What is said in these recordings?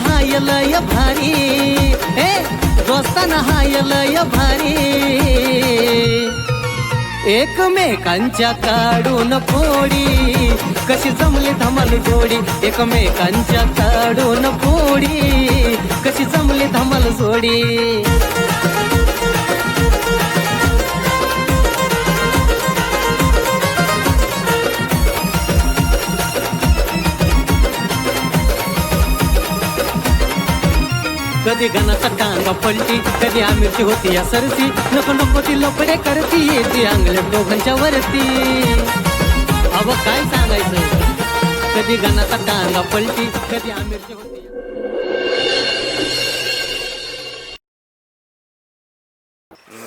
हाय लय भारी, हे दोस्ताना हाय लय भारी, एकमेकांच्या काढून फोडी, कशी जमली धमाल जोडी, एकमेकांच्या काढून फोडी, कशी जमली धमाल जोडी. कधी गणाचा टांगा पलटी, कधी आमिरची होती या सरसी, नको नको ती लपडे करती, येते अंगल्या दोघांच्या वरती. अव काय सांगायचं, कधी गणाचा टांगा पलटी, कधी आमिरची होती.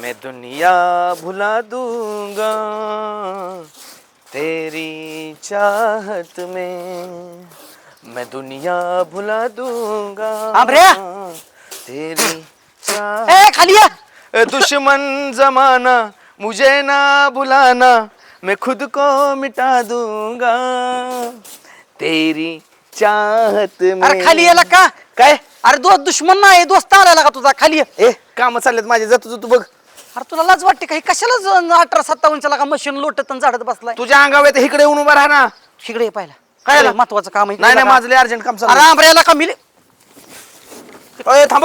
मैं दुनिया भुला दूंगा तेरी चाहत में, मैं दुनिया भुला दूंगा तेरी चाहत. खाली या. दुश्मन जमाना मुझे ना बुलाना, मैं खुद को मिटा दूंगा तेरी चाहत में. अरे खाली याला का काय? अरे दुश्मन नाही दोस्त आला का तुझा? खाली ये. काम चाललेत माझे, जातो तू बघ. अरे तुला लाज वाटते का? कशाला 1857 का मशीन लोटत आणि झाडत बसलाय? तुझ्या अंगावर येते, इकडे येऊन उभा राहा ना. इकडे ये पाहिला. काय काय महत्वाचं काम आहे? नाही नाही, माझं लय अर्जंट काम चालू. अरे आंबऱ्याला का मिले? अरे थांब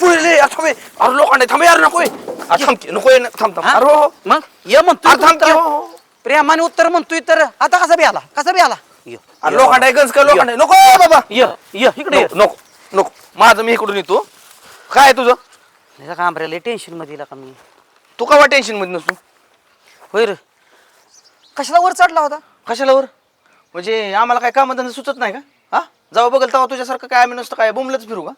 पुढे, थांबे. अरे लोकांना थांबे यार, नको थांब नको थांब थांब. अरे हो मग ये म्हणतोय थांब की, हो. प्रेमाने उत्तर म्हणतोय तर आता कसा बी आला? कसा बी आला? अरे लोखंड गंज का लोखंड नको बाबा. ये इकडे ये. नको नको, माझं मी इकडून येतो. काय आहे तुझं? आंबऱ्याला टेन्शन मध्ये का मी? तू का टेन्शन मध्ये नसतो? होय रे. कशाला वर चढला होता? कशाला वर म्हणजे आम्हाला काय काम धंदा सुचत नाही का? हा जाऊ बघल तेव्हा तुझ्यासारखं काय आम्ही नसतं काय बोंबलच फिरू का?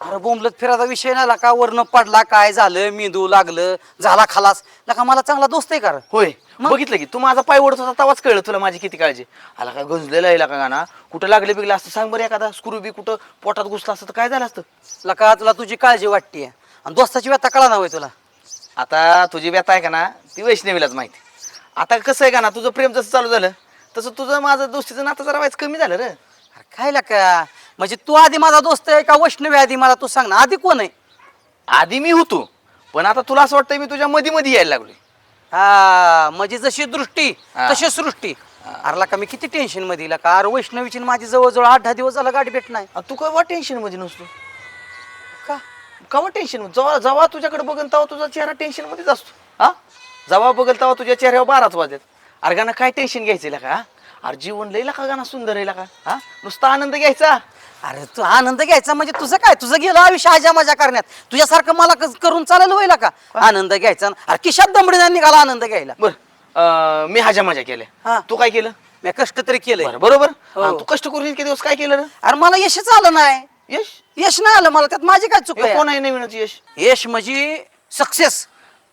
अरे बोंबलत फिरायचा विषय नाही का? वरनं पडला, काय झालं, मेंदू लागलं, झाला खलास का? मला चांगला दोस्त आहे का? होय बघितलं की तू माझा पाय ओढत होता तेव्हाच कळलं तुला माझी किती काळजी. आला काय गंजलेला आहे का गाणा? कुठं लागले बिगले असतं सांग बरं, एखादा स्क्रू बी कुठं पोटात घुसला असतं तर काय झालं असतं? लका तुला तुझी काळजी वाटते आणि दोस्ताची व्यथा कळा ना होय तुला? आता तुझी व्यथा आहे का ना, ती वैष्णवीलाच माहिती. आता कसं आहे का ना, तुझं प्रेम जसं चालू झालं तसं तुझं माझं दोस्तीचं नातं जरा व्हायचं कमी झालं रे. अरे काय लका, म्हणजे तू आधी माझा दोस्त आहे का वैष्णवी आधी? मला तू सांग ना, आधी कोण आहे? आधी मी होतो, पण आता तुला असं वाटतंय मी तुझ्या मध्ये मध्ये यायला लागलोय. हा म्हणजे जशी दृष्टी हा. तशी सृष्टी. अरे लका मी किती टेन्शन मध्ये लका. अरे वैष्णवीची माझी जवळजवळ 8-10 दिवस झाला गाडी भेट नाही. तू केव्हा टेन्शन मध्ये नसतो का? केव्हा टेन्शन? जेव्हा जेव्हा तुझ्याकडे बघन तेव्हा तुझा चेहरा टेन्शन मध्येच असतो. हा जेव्हा बघल तेव्हा तुझ्या चेहऱ्यावर 12च वाजत. अरे गाणं काय टेन्शन घ्यायचं का? अरे जीवन लई का गाणं सुंदर आहे का? हा नुसता आनंद घ्यायचा. अरे तू आनंद घ्यायचा म्हणजे तुझं काय? तुझं गेलं आयुष्य आजा मजा करण्यात. तुझ्यासारखं मला करून चालेल होईल का आनंद घ्यायचा? अरे किशात दमडी निघाला आनंद घ्यायला. बर मी हाजा मजा केल्या. हा. तू काय केलं? मी कष्ट तरी केलंय. बरोबर. हो. हा, तू कष्ट करून इतके दिवस काय केलं रे? अरे मला यशच आलं नाही. यश यश नाही आलं मला, त्यात माझी काय चूक हे आहे? कोण आहे नवीनच यश? यश म्हणजे सक्सेस.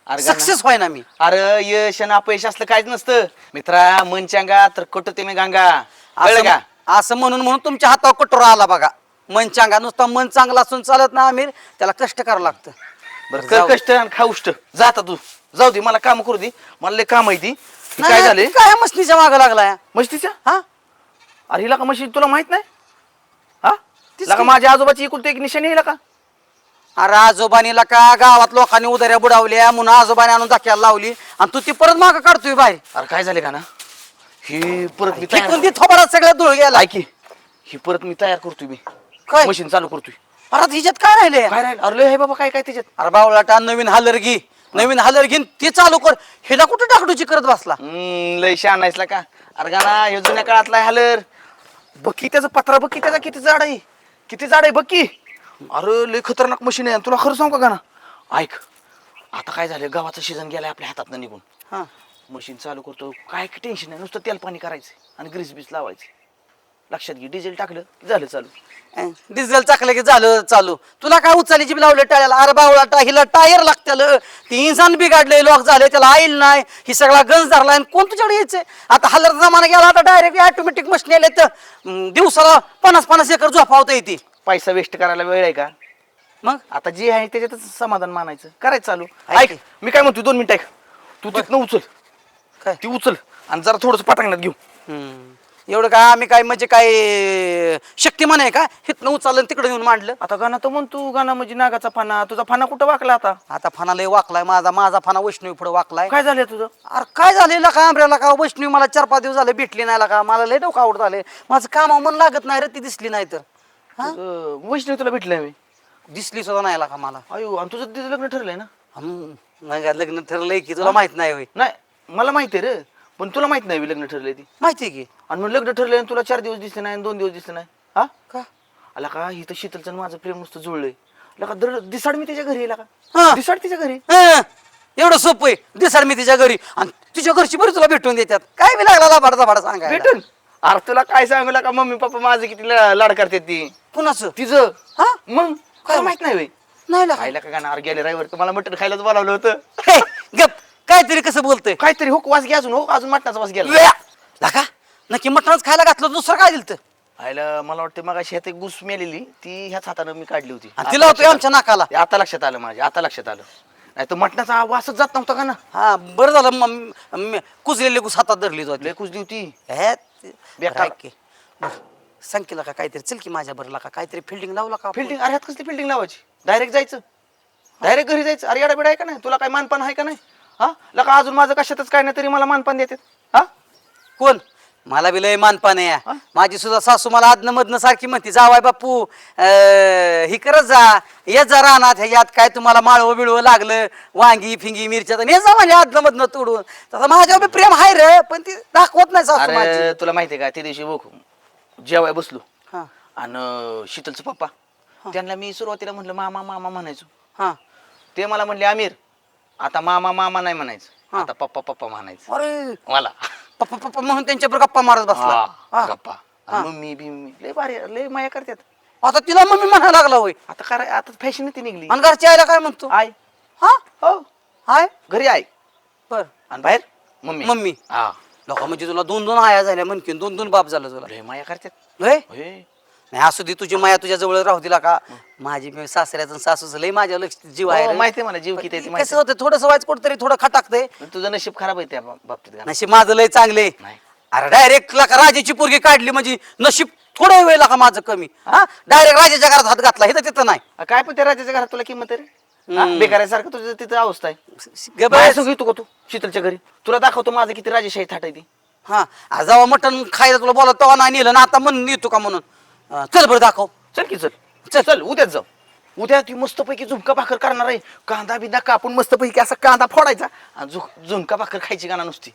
अरे गाणं. सक्सेस व्हाय ना मी. अरे यश आणि अपयश असलं काहीच नसतं मित्रा. मन चांगा तर कटते मी गंगा. कळलं का? असं म्हणून तुमच्या हातावर कटोरा आला बघा. मन चांगा, नुसतं मन चांगलं असून चालत ना आमिर, त्याला कष्ट करावं लागतं. बरं कर कष्ट आणि खा उष्ट. जा आता तू, जाऊ दे, मला काम करू दे. मला लय काम आहे ती. काय झाले? काय मस्तीच्या मागं लागलाय? मस्तीच्या? हा अरे हिला का मशी तुला माहित नाही? हा तीच हिला का की. माझ्या आजोबाची एकुलती एक निशाणी हिला का? अरे आजोबानीला का गावात लोकांनी उदाऱ्या बुडावल्या म्हणून आजोबाने आणून दाख्याला लावली आणि तू ती परत मागं काढतोय बाहेर. अरे काय झाले का ना, ही परत मी फेकून ती थोबाडात सगळ्या धुळ गेला. ऐकी, ही परत मी तयार करतोय. मी काय मशीन चालू करतोय. परत हिच्यात काय राहिले? काय राहील? अरे हे बाबा काय काय त्याच्यात? अरे बावळाटा नवीन हालर घे, नवीन हालर घेऊन ते चालू कर. हिला कुठं डाकडूची करत बसला? लय शहाणा आहेस का? अरे गाणा हे जुन्या काळातला हलर. बक्की त्याचा पत्रा, बक्की त्याचा किती जाड आहे, किती जाड आहे बक्की. अरे लय खतरनाक मशीन आहे. तुला खरं सांगू का गाणा? ऐक, आता काय झालं, गावाचं सीझन गेलाय आपल्या हातात निघून. हा मशीन चालू करतो, काय टेन्शन नाही, नुसतं तेल पाणी करायचं आणि ग्रीस बीस लावायचं. लक्षात घे, डिझेल टाकलं की झालं चालू. डिझेल टाकलं की झालं चालू. तुला काय उचलायची लावलं टाळ्याला? अरे बावळाटा हिला टायर लागत्याल. ती इंसान बिघडले, लॉक झाले, त्याला आईल नाही, ही सगळा गंज धरलाय. कोण तुझ्याकडे यायचंय? आता हलर जमाना गेला, आता डायरेक्ट ऑटोमॅटिक मशीन आले तर दिवसाला 50-50 एकर झोपावता येते. पैसा वेस्ट करायला वेळ आहे का? मग आता जे आहे त्याच्यातच समाधान मानायचं, करायचं चालू. ऐक. ऐक, मी काय म्हणतो, 2 मिनिटं ऐक. तू तिथनं उचल, काय? ती उचल आणि जरा थोडंसं पटांगणात घेऊ. एवढं काय आम्ही काय म्हणजे काय शक्तिमान आहे का हिथनं उचललं तिकडे येऊन मांडलं. आता गाणं तर म्हण तू, गाणं म्हणजे नागाचा फाना, तुझा फाना कुठं वाकला आता? आता फाना लय वाकलाय माझा फाना वैष्णवी पुढे वाकलाय. काय झालं तुझं? अरे काय झालेलं का आंब्याला का वैष्णवी मला 4-5 दिवस झाले भेटली नाही का मला लय डोकं आवडत झाले माझं काम मन लागत नाही रे ती दिसली नाही तर. वैष्णवी तुला भेटलंय मी? दिसली सुद्धा नाही का मला. अयो, आणि तुझं तिचं लग्न ठरलंय ना? नाही का लग्न ठरलंय की तुला माहित नाही होय? नाही, मला माहिती आहे रे, पण तुला माहित नाही लग्न ठरलंय ती. माहिती आहे की. आणि मग लग्न ठरलंय आणि तुला 4 दिवस दिसले नाही आणि 2 दिवस दिसले नाही, हा? का आला का इथं शीतलचं माझं प्रेम नुसतं जुळलंय. आला का दिसाड मी तिच्या घरी येला का? हा. दिसाड तिच्या घरी. एवढं सोपं आहे दिसाड मी तिच्या घरी आणि तुझ्या घरची बरी तुला भेटून देतात काय बी लागला भाडा सांगा भेटून. अरे तुला काय सांगू का, मम्मी पप्पा माझं किती लाड करते ती. कुणाचं तिचं. हा मग काय माहित नाही होय? नाही लागा. खायला का गाणार गेले रायवर तुम्हाला मटण खायलाच बोलावलं होतं. हे, गप काहीतरी कसं बोलतोय काहीतरी हो वास घ्या अजून, हो अजून मटणाचा वास गेला. लागा नक्की मटणच खायला घातलं दुसरं काय दिलं खायला मला वाटतं मग अशी एक घुस मेलेली ती ह्याच हातानं मी काढली होती. तिला होतोय आमच्या नाकाला. आता लक्षात आलं माझ्या, आता लक्षात आलं. नाही तर मटणाचा वासच जात नव्हता का ना. हा बरं झालं कुजलेले कुस हातात धरली होती. लय कुजली होती. बेकार की सांग केला का काहीतरी चल की माझ्या बरला का काहीतरी फिल्डिंग लावला का फिल्डिंग, अरे ह्यात कसली फिल्डिंग लावायची? डायरेक्ट जायचं, डायरेक्ट घरी जायचं. अरे येडा बिडा आहे का नाही तुला? काय मानपान आहे का नाही? हा लका अजून माझं कशातच काय नाही तरी मला मानपान देतात. हा कोण मला बी लय मानपान आहे हा? माझी सुद्धा सासू मला आदन मधनं सारखी म्हणते जावाय बापू ही करत जा येत जा रानात ह्याच्यात काय तुम्हाला माळवं बिळवं लागलं वांगी फिंगी मिरच्या तर जा म्हणजे आदन मधनं तोडून तसं माझ्यावर बी प्रेम आहे रे पण ती दाखवत नाही सासू माझी. अरे तुला माहितीये का, त्या दिवशी बघ जेवाय बसलो हा आणि शीतलचं पप्पा त्यांना मी सुरुवातीला म्हटलं मामा मामा म्हणायचो. हा ते मला म्हणले आमिर आता मामा मामा नाही म्हणायचं, आता पप्पा पप्पा म्हणायचं अरे मला. पप्पा पप्पा म्हणून त्यांच्याबरोबर गप्पा मारत बसला. हा, गप्पा. आणि मम्मी बिम्मी लय भारी, लय माया करतात. आता तिला मम्मी म्हणायला लागला होय आता काय आता फॅशन ती निघली. आणि घरच्या आईला काय म्हणतो आय, हा हो हाय घरी आय बर आणि बाहेर मम्मी. मम्मी हा लोक म्हणजे तुला 2-2 आया झाल्या म्हणकीन 2-2 बाप झालं तुला लय माया करतात. होय होय. नाही असू दे तुझी माया तुझ्या जवळ राहू दिला का माझी सासऱ्याचं सासूचं लय माझ्या लक्ष जीव आहे हो, रे. माहितीये मला जीव किती आहे ते माहिती कसं होतं थोडंसं वाईच कुठतरी थोडं खटाकतंय आहे. तुझं नशीब खराब आहे त्या बाबतीत का? नशीब माझं लय चांगले नाही. अरे डायरेक्ट राजाची पोरगी काढली म्हणजे नशीब थोडं वेळ का माझं कमी हा डायरेक्ट राजाच्या घरात हात घातला हे तर तिथं नाही काय पण त्या राजाच्या घरात तुला किंमत आहे रे? हा? बेकारासारखं तुझं तिथं अवस्था आहे. गबस. माझ्यासंग येतो का तू शीतलच्या घरी? तुला दाखवतो माझं किती राजेशाही थाट आहे ती. हा आज जेव्हा मटण खायला तुला बोला तेव्हा नाही नेलं ना आता म्हणून येतो का म्हणून चल बरं दाखव चल की चल चल उद्याच जाऊ. उद्या ती मस्तपैकी झुणका भाकर करणार आहे. कांदा बिंदा कापून मस्तपैकी असा कांदा फोडायचा आणि झुणका भाकर खायची गाणं नुसती.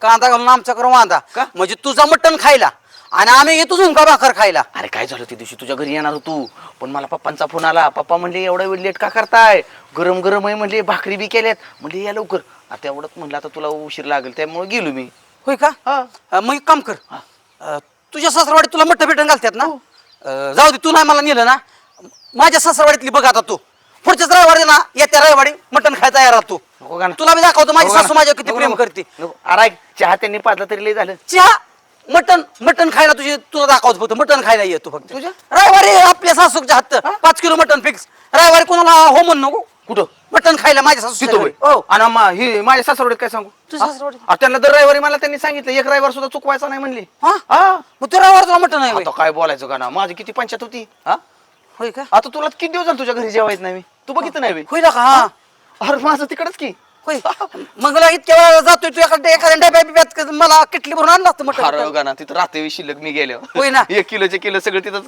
कांदा घालून आमच्याकडे वांदा का? म्हणजे तुझा मटण खायला आणि आम्ही येतो झुणका भाकर खायला. अरे काय झालं त्या दिवशी तुझ्या घरी येणार होतो पण मला पप्पांचा फोन आला. पप्पा म्हणले एवढा वेळ लेट का करताय? गरम गरम आहे म्हणले, भाकरी बी केल्यात म्हणले या लवकर. आता एवढंच म्हणलं आता तुला उशीर लागेल त्यामुळे गेलो मी. होय का मग एक काम कर तुझ्या सासरवाडीत तुला मटण बिटण घालतात ना जाऊ दे तू नाही मला नेलं ना माझ्या सासरवाडीतली बघ आता तू पुढच्याच रविवारी ना येत्या रविवारी मटण खायला तयार राहतो. नको का ना? तुला मी दाखवतो माझी नको का सासू ना? माझ्या किती नको, प्रेम नको. करते. नको. अरे ऐक, चहा त्यांनी पाजला तरी लय झालं. चहा मटण खायला तुला दाखवतो फक्त मटण खायला येतो फक्त तुझ्या? रविवारी आपल्या सासूच्या हात 5 किलो मटण फिक्स रविवारी कोणाला हो म्हण नको कुठं? मटण खायला माझ्या सासू तिथं होय. हो आणि ही माझ्या सासरवाडीत काय सांगू? तुझ्या सासरवाडीत? हा, त्यांना दर रविवारी मला त्यांनी सांगितलं एक रविवार सुद्धा चुकवायचा नाही म्हणली. हा हा मग तू रविवार तुला मटण आहे होय? आता काय बोलायचं का ना, माझी किती पंचायत होती. हा होय का आता तुला किती दिवस झाले तुझ्या घरी जेवायचं नाही मी? तू बघितलं नाही बे? होईल का हा अरे माझं तिकडच की. होय मग मला इतक्या वेळा जातोय तू एखाद्या डब्या बिब्यात मला किटली भरून आणला असतं अरे मटण का ना तिथं रात्री शिल्लक मी गेलो. होय ना. 1 किलोचे किलो सगळं तिथं.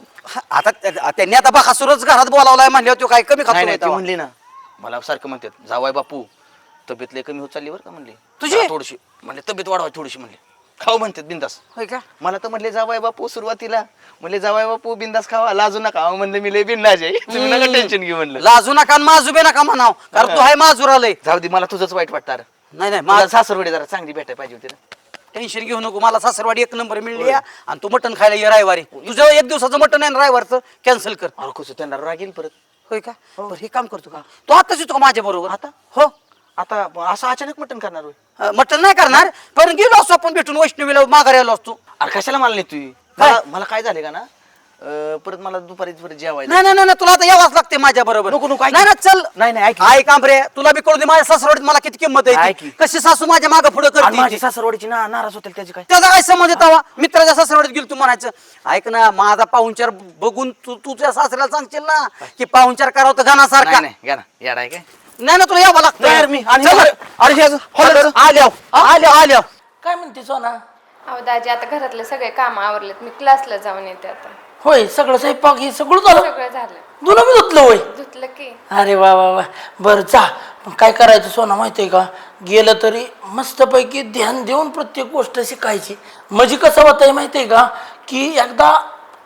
आता त्यांनी आता बकासूरच घरात बोलावलाय म्हणल्यावर तो काय कमी नाही खातो नाही, ती तेव्हा? म्हणली ना मला सारखं म्हणतात जावाय बापू तब्येत लय कमी होत चालली बरं का म्हणली. तुझी? जरा थोडीशी म्हणले तब्येत वाढवाय थोडीशी म्हणले. खाऊ म्हणतात बिंदास. होय का मला तर म्हणले जावाय बापू सुरुवातीला म्हणले जावाय बापू बिंदास खावा लाजू नका. म्हणले मी लय बिंदास आहे तुम्ही नका टेन्शन घेऊ म्हणलं. लाजू नका आणि माजू बे नका म्हणाव कारण तू हाय माजूर आलंय. जाऊ दे मला तुझंच वाईट वाटतं. अरे नाही नाही मला सासरवडी जरा चांगली भेटायला पाहिजे होती ना. टेन्शन घेऊ नको मला सासरवाडी 1 नंबर मिळली आहे आणि तू मटण खायला ये रविवारी तुझं 1 दिवसाचं मटण आहे ना रविवारचं कॅन्सल कर. अरे कसं त्यांना रागील परत. होय का बरं हे काम करतो का तू आताच येतो का माझ्या बरोबर आता? हो आता असं अचानक मटण करणार होय? मटण नाही करणार पण गेलो असतो आपण भेटून वैष्णवीला माघारी आलो असतो. अरे कशाला मला नेतोय? काय? मला काय झाले का ना परत मला दुपारी जेवायला नाही नाही नाही नाही, तुला आता यावंच लागते माझ्या बरोबर. नको, नको, ऐक. नाही ना, चल. नाही, नाही, ऐक. ऐक आंबरे, तुला बी कळू दे माझ्या सासरवाडीत मला किती किंमत आहे ऐक. ती. कशी सासू माझ्या मागे पुढे आणि माझी करते. सासरवाडीची नाराज होतील त्याची काय त्याचा काय संबंध येतावा? मित्राच्या सासरवाडीत गेलो तू म्हणायचं. ऐक ना, माझा पाहुणचार बघून तू तुझ्या सासऱ्याला सांगशील ना की पाहुणचार करावं तर गाण्यासारखा. नाही घ्या ना याड आहे काय नाही ना, तुला यावं लागतं. नाही यार, मी आणि चल. अरे हे असं- हॉलरचं. आल्या काय म्हणते सोना? अहो दाजी, आता घरातले सगळे काम आवरलेत, मी क्लासला जाऊन येते आता. होय, सगळं स्वयंपाक हे सगळं झालं. सगळं झालं. तुला मी धुतलं होय. धुतलं की. अरे वा वा वा, बरं जा. पण काय करायचं सोना माहितीये का, गेलं तरी मस्तपैकी ध्यान देऊन प्रत्येक गोष्ट शिकायची. म्हणजे कसं होतंय माहितीये का, की एकदा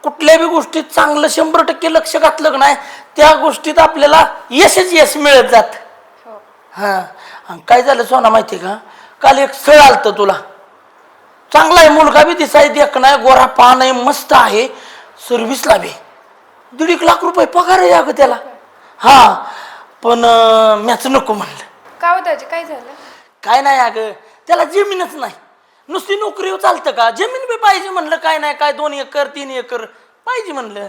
कुठल्या बी गोष्टीत चांगलं 100% लक्ष घातलं का नाही, त्या गोष्टीत आपल्याला यश मिळत जात. हो. हा, आणि काय झालं सोना माहितीये का, काल एक स्थळ आलतं तुला. चांगला आहे, मुलगा बी दिसाय देख नाही, गोरा पान आहे, मस्त आहे, सर्व्हिसला बी 1.5 लाख रुपये पगार आहे अगं त्याला. हा, पण मॅच नको म्हणलं. का हो दाजी, काय झालं? काय नाही अगं, त्याला जमीनच नाही. नुसती नोकरीवर चालतं का, जमीन बी पाहिजे म्हणलं. काय नाही, काय 2 एकर 3 एकर पाहिजे म्हणलं.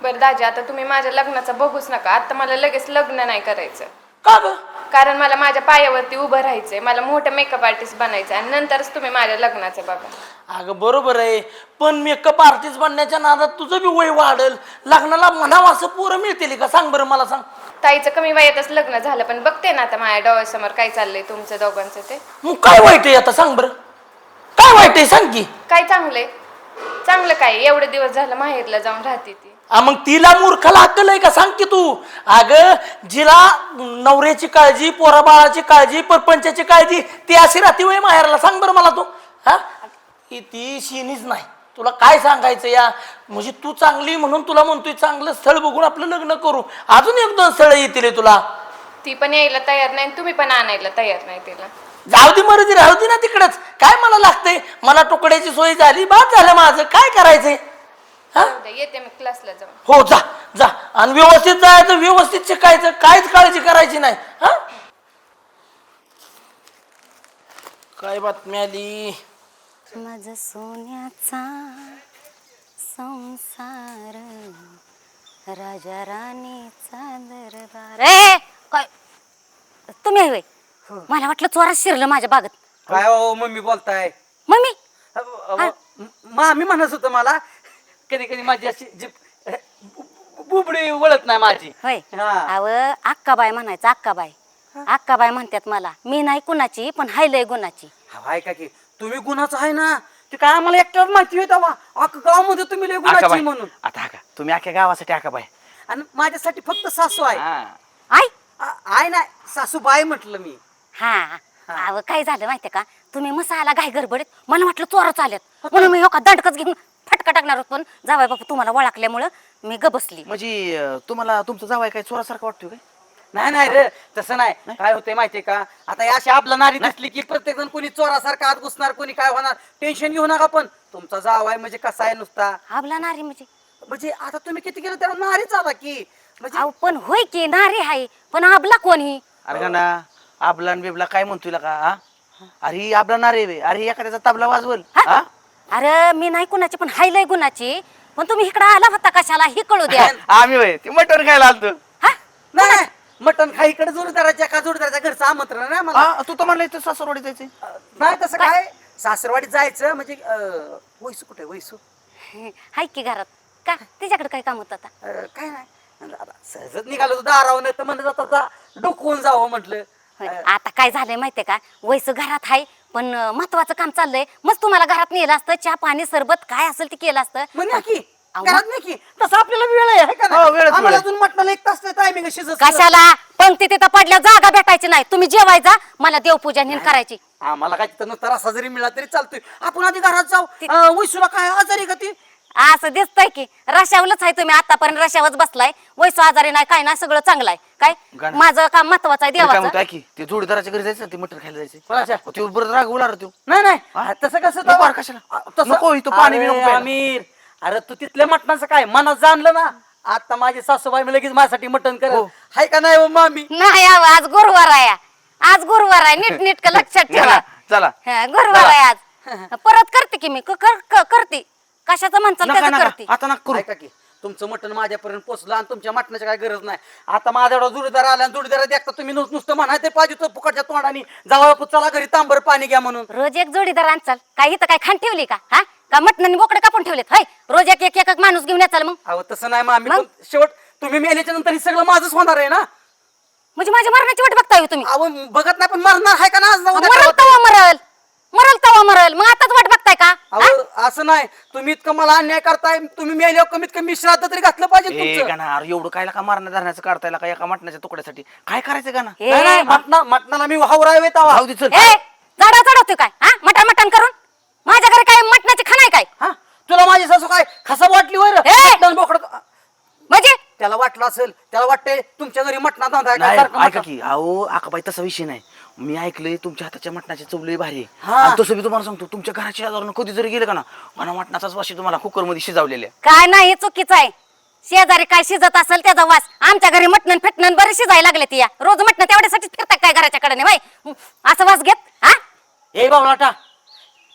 बरं दाजी, आता तुम्ही माझ्या लग्नाचं बघूच नका. आता मला लगेच लग्न नाही करायचं, का ग? कारण मला माझ्या पायावरती उभं राहायचंय. मला मोठं मेकअप आर्टिस्ट बनायचं आणि नंतरच तुम्ही माझ्या लग्नाचं बघा. अगं बरोबर आहे, पण मेकअप आर्टिस्ट बनण्याच्या नादात तुझं बी वय वाढल. लग्नाला म्हणावं असं पोरं मिळतील का, सांग बरं मला, सांग. ताईचं कमी वयातच लग्न झालं, पण बघते ना आता माझ्या डोळ्यासमोर काय चाललंय तुमचं दोघांचं ते. मग काय वाईट आहे आता, सांग बरं, काय वाईट आहे सांग की. काय चांगलंय? चांगलं काय, एवढे दिवस झालं माहेरला जाऊन राहते ती. मग तिला मूर्खाला अक्कल आहे का, सांग की तू. अगं, जिला नवऱ्याची काळजी, पोराबाळाची काळजी, परपंचाची काळजी, ती अशी राहते वय माहेरला, सांग बरं मला तू. हा, ती शिनीच नाही. तुला काय सांगायचं या, म्हणजे तू चांगली म्हणून तुला म्हणतोय चांगलं स्थळ बघून आपलं लग्न करू. अजून 1-2 स्थळ येतील तुला. ती पण यायला तयार नाही, तुम्ही पण आणायला तयार नाही तिला. जाऊ दे, मर्जी राहू दे ना तिकडच. काय मला लागतंय, मला तुकड्याची सोय झाली, बाद झालं माझं. काय करायचंय. हा, जाऊ द्या, येते मी क्लासला जाऊन. हो, जा जा, आणि व्यवस्थित जायचं, व्यवस्थित शिकायचं, काहीच काळजी करायची नाही. हा, काय बातमी आली? माझा सोन्याचा संसार, राजा राणीचा दरबार. ए, काय तुम्ही आहे होय? मला वाटलं चोरात शिरलं माझ्या बागेत. काय हो मम्मी बोलताय? मम्मी मामी म्हणत होतं मला, कधी कधी माझी अशी बुबडी वळत नाही माझी. होय. हा. अव अक्काबाई म्हणायचं, अक्काबाई. अक्काबाई म्हणतात मला. मी नाही कुणाची, पण हाय लय गुणाची. हाय का की तुम्ही गुणाचं आहे ना, ते काय आम्हाला एकट्यावर माहिती होता वा, अख्खं गावामध्ये तुम्ही लय गुणाची आकाबाई. म्हणून. आता हा का तुम्ही अख्ख्या गावासाठी आकाबाई. आणि माझ्यासाठी फक्त सासू आहे. आई. आहे ना, सासूबाई म्हटलं मी. हा, अव काय झालं माहितीये का, तुम्ही मसाला घाई गडबडीत, मला वाटलं चोरच आल्यात, म्हणून मी एका दंडकच घेऊन फटका टाकणार होत, पण जावाय बापू तुम्हाला ओळखल्यामुळं मी गबसली. म्हणजे तुम्हाला तुमचं जावाय काय चोरासारखं वाटतोय काय? नाही नाही रे, तसं नाही. काय होतंय माहितीये का, आता या अशी आपला नारी दिसली की प्रत्येक जण कोणी चोरासारखा आत घुसणार, कोणी काय होणार. टेन्शन घेऊ नका. पण तुमचा जाव आहे म्हणजे कसा आहे नुसता, आबला नारी म्हणजे आता तुम्ही किती केलं त्याला नारीच आला की म्हणजे. अहो पण होय की नारी हाय, पण आबला कोणी? अरे का ना, आबला बिबला काय म्हणतोय का? हा, अरे ही आबला ना रे, अरे एखाद्याचा तबला वाजवल. हा, अरे मी नाही कुणाची, पण हाय लय गुणाची. पण तुम्ही इकडे आला होता कशाला, हे कळू द्या. आम्ही होय ते मटण खायला आलतो. हा? नाही, मटण खाई इकडे जोडदाराच्या का जोडदाराच्या घरचं आमंत्रण नाही मला. हा, तू तर म्हणला इथं सासरवाडी जायचंय. नाही तसं काय, सासरवाडीत जायचं म्हणजे वैसू कुठे वैसू? हाय की घरात. का तिच्याकडे काय काम होत आता? काय नाही, आता सहजच निघालो दारावं, तर म्हणत आता डोकवून जावं म्हटलं. होय. आता काय झालंय माहितीये का, वैस घरात हाय, पण महत्वाचं काम चाललंय. मस्त तुम्हाला घरात नेलं असतं, चहा पाणी सरबत काय असेल ते केलं असतं. म्हणजे की अहो, घरात नाही की तसं आपल्याला वेळ आहे का हो, वेळच नाही? आम्हाला वेळ. अजून मटणाला 1 तास टायमिंग शिजत. कशाला पंक्ती तिथं पडल्या जागा भेटायची नाही. तुम्ही जेवायचा, मला देवपूजा नीन करायची. आम्हाला काय तिथं नुसता रस्सा जरी मिळाला तरी चालतोय. आपण आधी घरात जाऊ. वैसूला काय आजारी का ती? असं दिसतंय की रशावलंच आहे तुम्ही आतापर्यंत, रशावच बसलाय. वैसू आजारी नाही, काय नाही, सगळं चांगलं आहे. काय गाणं. माझं काम महत्वाचं आहे काय देवाचं. म्हणतो की ते जोडीदाराच्या घरी जायचं, ते मटण खायला जायचं. कोणाच्या? ते बरं राग उला रे तू. नाही नाही, हा? तसं कसं नको तवा? अरे कशाला? तसं- नको इथं पाणी बी नको अरे प्यायला. आमिर, अरे तू तिथल्या मटणाचं काय मनात जाणलं ना. आता माझी सासूबाई मी लगेच माझ्यासाठी मटण कर. हो. हाय का नाही हो मामी? नाही अहो, आज गुरुवार आहे. आज गुरुवार आहे, नीट नीट का लक्षात ठेवा. चला हा, गुरुवार आहे आज. परत करते की मी करते. कशाचं म्हणचाल नका त्याचं नका करते. आता नका करू. ऐका की तुमचं मटण माझ्यापर्यंत पोचलं आणि तुमच्या मटणाची काय गरज नाही. आता माझ्या एवढा जोडीदार आला आणि जोडीदार देखता तुम्ही नुसतं म्हणा ते पाहिजे तर फुकटच्या तोंडाने जावा चला घरी तांबर पाणी घ्या म्हणून. रोज एक जोडीदार आणचाल काय इथं काय खाण ठेवली का हा का मटणाने बोकडे कापून ठेवलेत हाय रोज एक एक एक माणूस घेऊन याचाल मग अहो तसं नाही मामी मग? पण शेवट तुम्ही मेल्याच्या नंतर हे सगळं माझंच होणार आहे ना. म्हणजे माझ्या मरणाची वाट बघताय हो तुम्ही. अहो बघत नाही पण मरणार आहे का ना आज ना उद्या मरल गावात? तवा मरल मरल तवा मरल मग आताच वाट बघताय का हा? अहो असं नाही तुम्ही इतकं मला अन्याय करताय. तुम्ही मेल्यावर कमीत कमी श्राद्ध तरी घातलं पाहिजे ए तुमचं. गाणं अरे एवढं कायला का मारण्या धरण्याचं काढतायला का एका मटणाच्या तुकड्यासाठी काय करायचं गाणं हे, नाही, नाही, मटणाला मी हावरावे तावा. जाऊ दे चल ए जाडा चढवतोय काय हा मटण मटण करून माझ्या घरी काय मटणाची खाण आहे काय हा तुला माझी सासू काय खसा वाटली वर ए! बोकड म्हणजे त्याला वाटलं असेल त्याला वाटते तुमच्या घरी मटणा धंदा आहे का? नाही सारखं ऐका मटण. की अहो आकाबाई तसा विषय नाही. मी ऐकलंय तुमच्या हाताच्या मटणाची चव लय भारी आहे. हा. आणि तसं मी तुम्हाला सांगतो तुमच्या घराच्या शेजारून कधी जरी गेलं का ना मला मटणाचाच वाशी तुम्हाला कुकर मध्ये शिजवलेल्या काय नाही हे चुकीचं आहे शेजारी काय शिजत असेल त्याचा वास आमच्या घरी मटण फिटणं बरं शिजायला लागले ती या रोज मटण तेवढ्यासाठी फिरतात काय घराच्या कडे बाई असं वास घेत हा ए बावलाटा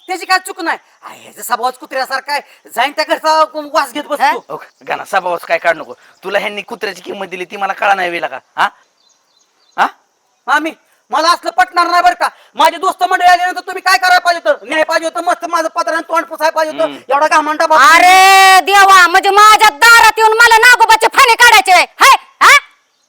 त्याची काय चूक नाही ह्याचा स्वभावच कुत्र्यासारखा आहे जाईन त्या घरचा कोण वास घेत बसतो. गाणं सभावाच काय काढ नको तुला ह्यांनी कुत्र्याची किंमत दिली ती मला कळा नाही वेला का हा हा मामी मला असलं पटणार नाही बरं का. माझे दोस्त मंडळी आल्यानंतर तुम्ही काय करायला पाहिजे होतं न्याय पाहिजे होतं मस्त माझं पत्राने तोंड पुसायला पाहिजे होतं. एवढा घामंडा बाप. अरे देवा म्हणजे माझ्या दारात येऊन मला नागोबाचे फाने काढायचे हाय हा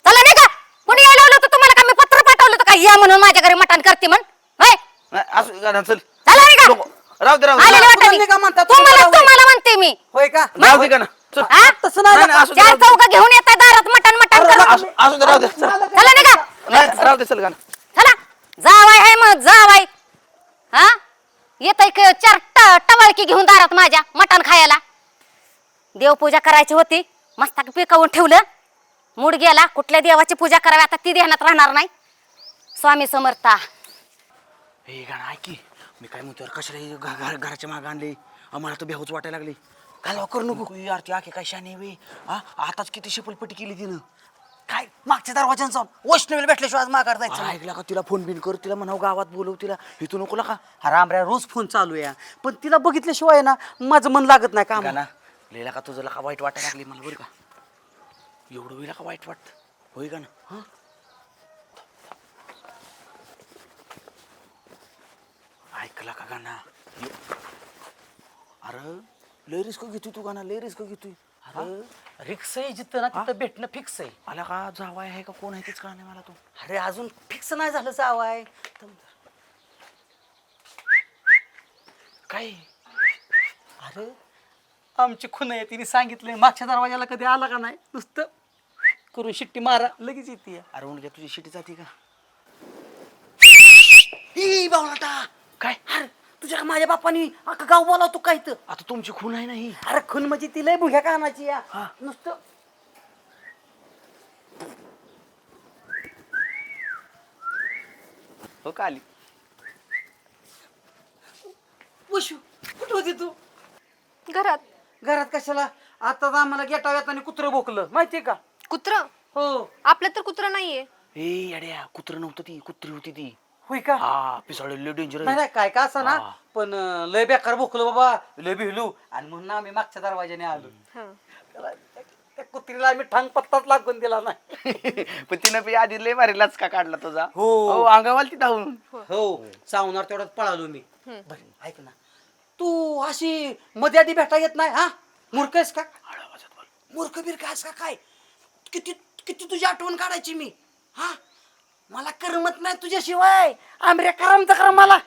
चला नाही का कुणी यायला लावलं होतं तुम्हाला का मी पत्र पाठवलं होतं का या म्हणून माझ्या घरी मटण करते म्हण होय नाही, असं गाणं चल चला नाही का नको. राहू दे राहू आलेले दे वाटाणे. तुम्ही का म्हणता? तुम्हाला तुम्हाला तुम्हाला म्हणते मी होय का राहू दे गाणं चल हा? तसं नाही नाही, नाही, असू दे, चार राहू दे. चौका घेऊन येतात दारात मटण मटण करून असू दे राहू दे चल. चला नाही का नाही राहू दे चल गाणं चला जावाय आहे मग जावाय हा येत चार टवाळकी घेऊन दारात माझ्या मटण खायला देवपूजा करायची होती मस्त पिकवून ठेवलं मूड गेला कुठल्या देवाची पूजा करावी आता ती ध्यानात राहणार नाही स्वामी समर्था हे गाणं ऐक की मी काय म्हणतो यार, कशाला हे घराच्या मागं आणले आम्हाला तर बेहूच वाटायला लागली काय करू नको यार ती आखे काय शाने वे हा आताच किती शिपलपट्टी केली तिनं काय मागच्या दरवाज्यानं जाऊन वैष्णवीला भेटल्याशिवाय आज माघार जायचं नाही. ऐकला का तिला फोन बिन कर तिला म्हणावं गावात बोलव तिला इथू नको का अरे आमऱ्या रोज फोन चालू आहे पण तिला बघितल्याशिवाय ना माझं मन लागत नाही काम. गाणं लिहिला का तुझं का वाईट वाटायला लागली मला बरं का एवढं वेळेला का वाईट वाटतं होय का ना हा ऐकला का गाणं अरे लय रिस्क घेतोय तू गाणं लय रिस्क घेतोय अरे रिक्स आहे जिथं ना तिथं भेटणं फिक्स आहे. आला का जावाय आहे का कोण आहे तेच कळा नाही मला तू अरे अजून फिक्स नाही झालं जावाय काय अरे आमची खून आहे तिने सांगितलंय मागच्या दरवाजाला कधी आला का नाही नुसतं करून शिट्टी मारा लगेच येते. अरे उनक्या तुझी शिटी जाते का बावलाटा काय अरे तुझ्या माझ्या बापानी अख्खा गाव बोलावतो काय तर. आता तुमची खून आहे नाही अरे खून म्हणजे ती लय बुघ्या कानाची या हा. नुसतं हो का आली वशू कुठं होती तू घरात घरात कशाला आता तर आम्हाला गेटा येताना कुत्रं भोकलं माहितीये का. कुत्र हो आपलं तर कुत्र नाहीये ए अड्या कुत्र नव्हतं ती कुत्री होती ती होय का. हा पिसाळ लय डेंजर नाही नाही, काय का असं ना हा. पण लय बेकार भोकलं बाबा लय भिलू आणि म्हणून आम्ही मागच्या दरवाजाने आलो. हं. त्याला त्या कुत्रीला आम्ही ठांग पत्ताच लागून दिला नाही. पण तिनं बी आधी लय भारी लाचका काढला तुझा हो. अंगावाल ती धावून हो चावणार तेवढ्यात पळालो मी. बरं ऐक ना तू अशी मध्ये आधी भेटा येत नाही हा मूर्ख आहेस का मूर्ख बिरख आहेस का काय किती किती तुझी आठवण काढायची मी हा मला करमत नाही तुझ्याशिवाय आमऱ्या करमत कर मला.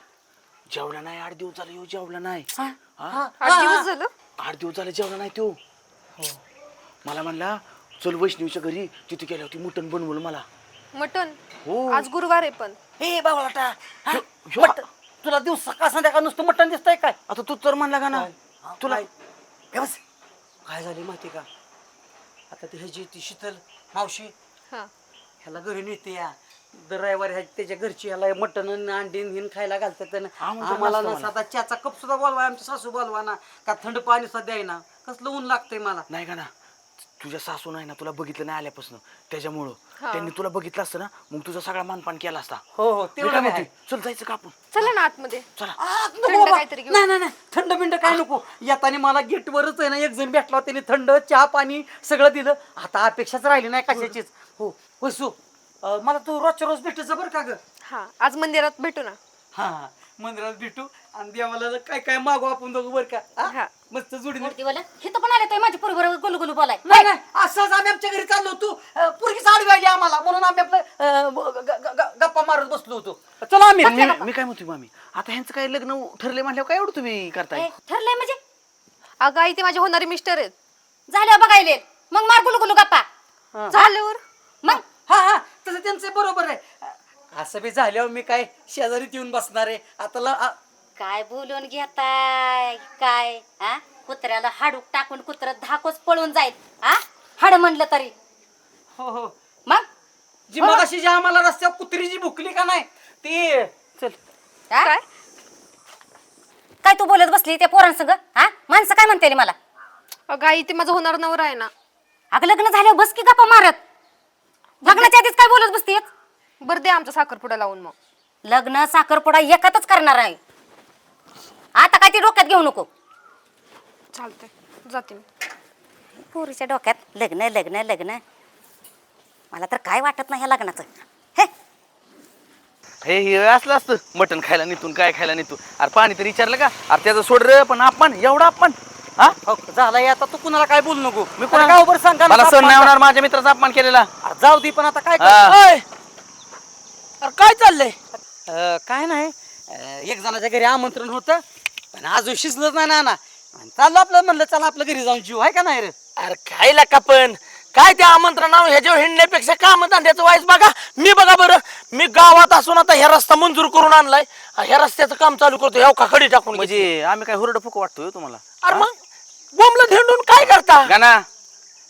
जेवला नाही 8 दिवस झाले येऊ जेवला नाही हा, हा, 8 दिवस झालं 8 दिवस झाले जेवला नाही तो मला म्हणला चल वैष्णवीच्या घरी तिथे गेल्या होती मटण बनवलं मला मटन हो. आज गुरुवार आहे पण हे बावलाटा हा, मटण. तुला दिवस सकाळ संध्याकाळ नुसतं मटण दिसतंय काय आता तू तर म्हणला का ना तुला काय झाली माहिती का आता ती ह्याची ती शीतल मावशी हा ह्याला घरी नेते या दर रविवारी त्याच्या घरची ह्याला मटण अंडी हिन खायला घालतात आणि आमचं आम्हाला नसतं ना मला. साधा चहाचा कप सुद्धा बोलवा आमची सासू बोलवा ना का थंड पाणी सुद्धा द्याय ना कसलं ऊन लागतंय मला. नाही का ना तुझ्या सासू नाही ना तुला बघितलं नाही आल्यापासून त्याच्यामुळं त्यांनी तुला बघितलं असतं ना मग तुझा सगळा मानपान केला असता. हो हो मी तेवढं काय आहे. म्हणते, चल जायचं का आपण? चला ना आतमध्ये. चला. नको थंड बाबा. काहीतरी घेऊ. नाही नाही नाही थंड बिंड काय नको. येताना मला गेटवरच आहे ना एक जण भेटला त्याने थंड चहा पाणी सगळं दिलं. आता अपेक्षाच राहिली नाही कशाचीच. हो वसू मला तू रोजच्या रोज भेटायचं बरं का ग. हा आज मंदिरात भेटू ना. हा मंदिरात भेटू आणि देवाला काय काय मागू आपण दोघं बरं का हा? हा. मस्त जोडीने. मूर्ती बोला हे तर पण आले तर माझी पोरी बरोबर गुलू गुलू बोलाय. नाही नाही असंच आम्ही आमच्या घरी चाललो होतो पोरगीच आडवी आली आम्हाला म्हणून आम्ही आपलं गप्पा मारत बसलो होतो. चला आम्ही मी काय म्हणतोय मामी, आता ह्यांचं काय लग्न ठरले म्हटल्यावर काय एवढं तुम्ही करताय? ए, ठरलंय म्हणजे अगं आई ते माझे होणारे मिस्टर आहेत. झाल्यावर बघायले मग मार गुलू गुलू गप्पा झाल्यावर मग हा हा तसं त्यांचं बरोबर आहे. असं बी झाल्यावर मी काय शेजारीत येऊन बसणार आहे आता काय बोलून घेताय काय हा कुत्र्याला हाडूक टाकून कुत्र धाकोच पळून जाईल हा हाड म्हणलं तरी हो हो मग जी मगाशी जी आम्हाला रस्त्यावर कुत्री जी भुकली का नाही ती चल हा? काय काय तू बोलत बसली त्या पोरांसंग हा माणसं काय म्हणते मला अगं आई ते माझा होणार नवरा आहे ना. अगं लग्न झाल्यावर बस की गप्पा मारत लग्नाच्या आधीच काय बोलत बसतेस बरं दे आमचा साखरपुडा लावून मग. लग्न साखरपुडा एकातच करणार आहे आता काय ती डोक्यात घेऊ नको चालतंय जाते मी. पोरीच्या डोक्यात लग्न लग्न लग्न मला तर काय वाटत नाही ह्या लग्नाचं हे हे असलं असतं मटण खायला नेतून काय खायला नेतो. अरे पाणी तरी विचारलं का? अरे त्याचं सोड रे, पण आपण एवढा आपण हा हो, झालंय आता तू कुणाला काय बोलू नको. मी कोणा गाव बरं सांगा ना, मला सण नाही होणार माझ्या मित्राचा अपमान केलेला. जाऊ दे पण आता काय हा. कर- अरे काय चाललंय काय नाही एक जणाच्या घरी आमंत्रण होतं पण अजून शिजलंच नाही ना चाललं आपलं म्हणलं चला आपलं घरी जाऊन जीव आहे का नाही रे. अरे काय लाका पण काय त्या आमंत्रणावर ह्याच्यावर हिंडण्यापेक्षा काम धंद्याचं वाईस बघा. मी बघा बरं मी गावात असून आता ह्या रस्ता मंजूर करून आणलाय. ह्या रस्त्याचं काम चालू करतो ह्या खडी टाकून म्हणजे. म्हणजे आम्ही काय हुरडं फुक वाटतोय तुम्हाला? अरे मग बोंबलं धेंडून काय करता? गाना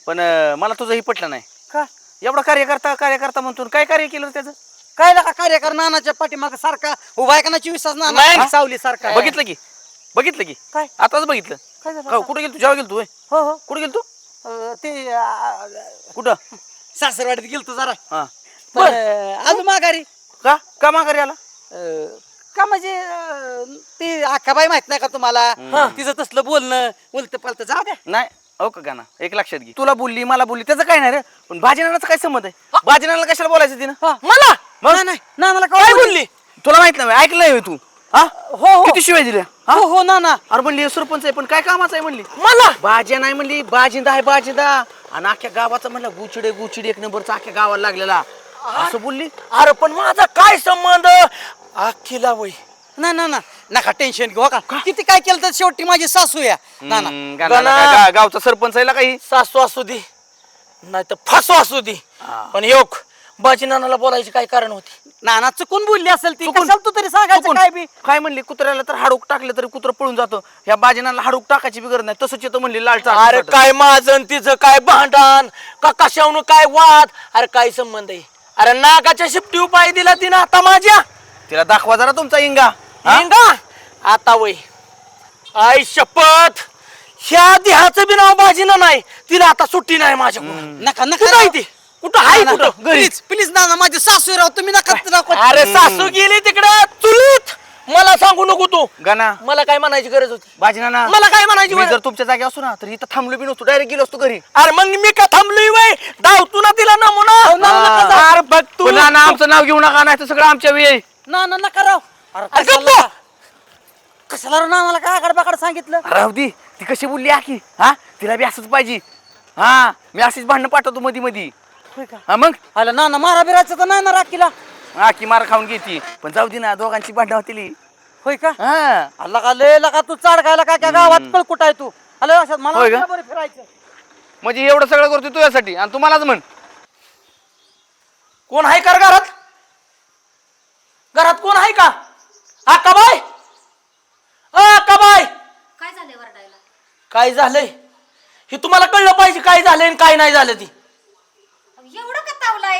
पण मला तुझं ही पटलं नाही का एवढं कार्यकर्ता म्हणतो. काय कार्य केलं त्याचं? काय लागा कार्यकर नानाच्या पाठीमाग सारखा उभा आहे का ना 24 तास नाना नाही. सावली सारखा आहे. बघितलं की काय? आताच बघितलं. काय झालं का कुठे गेल तू? जेव्हा गेल तू? हो हो कुठे गेल तू? ते कुठं? सासरवाडीत गेलतो जरा हा पण अजून माघारी का माघारी आला? का म्हणजे ते आखाबाई माहित नाही का तुम्हाला तिचं तसलं बोलणं उलट पालत जाऊ द्या. नाही हो का गाना एक लक्षात घे. तुला बोलली मला बोलली त्याचं काय नाही रे, पण बाजीनानाचा काय संबंध आहे? बाजीनानाला कशाला बोलायचं तिनं? मला नाही नानाला काय बोलली? तुला माहित नाही ऐकलंय होय तू? हा हो हो किती शिवाय दिल्या? हा? हो हो नाना अरे म्हणली सरपंच आहे पण काय कामाचं आहे म्हणली. मला बाज्या नाही म्हणली, बाजिंदा आहे बाजिंदा. आणि अख्ख्या गावाचा म्हणलं गुचिडे एक नंबरचा अख्ख्या गावाला लागलेला असं बोलली. अरे पण माझा काय संबंध? अख्खीला वय ना ना ना नका टेन्शन घेऊ का किती काय केलं तर शेवटी माझी सासू या नाना गावचा सरपंच आहे काही. सासू असू दे नाही तर फासू असू दे पण योग बाजी नानाला बोलायची काय कारण होती? नाना चुकून बोलली असेल ती चुकून. कशाला तू तरी सांगायचं चुकून. काय बी काय म्हणली? कुत्र्याला तर हाडूक टाकलं तरी कुत्र पळून जातो. ह्या बाजीनाला हाडूक टाकायची बिगर नाही तसंच येतं म्हणली लालचा. अरे काय माझं तिचं काय भांडण का कशावरून काय वाद? अरे काय संबंध आहे? अरे नागाच्या शिपटी पाय दिला तिनं आता माझ्या. तिला दाखवा जरा तुमचा इंगा. इंगा आता वय आई शपथ ह्या देहाचं बी नाव बाजीना नाही. तिला आता सुट्टी नाही माझ्याकडून. नका कुठं नका आहे ती? कुठं आहे कुठं? प्लीज प्लीज नाना माझी सासू राव तुम्ही नका अरे सासू गेली तिकडे चुलीत. मला सांगू नको तू. गाना मला काय म्हणायची गरज होती? बाजीनाना मला काय म्हणायची मी गरज? जर तुमच्या जागी असतो ना तर इथं थांबलो बी नसतो, डायरेक्ट गेलो असतो घरी. अरे मग मी का थांबलोय वय? धावतो ना तिला नमुना. अरे बघ तू पण नाना आमचं नाव घेऊ नका नाही तर सगळं आमच्या वेळी. नाना नका राव अरे अरे कशाला गप्प. कशाला राव नानाला काय आकड बाकड सांगितलं राहू दे ती कशी बोलली आखी. हा तिला बी असंच पाहिजे. हा मी अशीच भांडणं पाठवतो मधी मधी. होय का? हा मग आला नाना मारा बिरायचं तर नाना राखीला आखी मार खाऊन घेती पण जाऊ दे ना दोघांची भांडणं होतील. होय का हा आला का लय लगा तू चाड खायला काय काय गावात कळकुट आहे तू आलं अशात मला होय का? नाही बरं फिरायचं म्हणजे एवढं सगळं करतो तुझ्यासाठी आणि तुम्हालाच म्हण. कोण आहे का घरात? घरात कोण आहे का? अक्काबाई अक्काबाई काय झाले वरडायला काय झालंय हे तुम्हाला कळलं पाहिजे. काय झालंय आणि काय नाही झालं ती. एवढं का तावलाय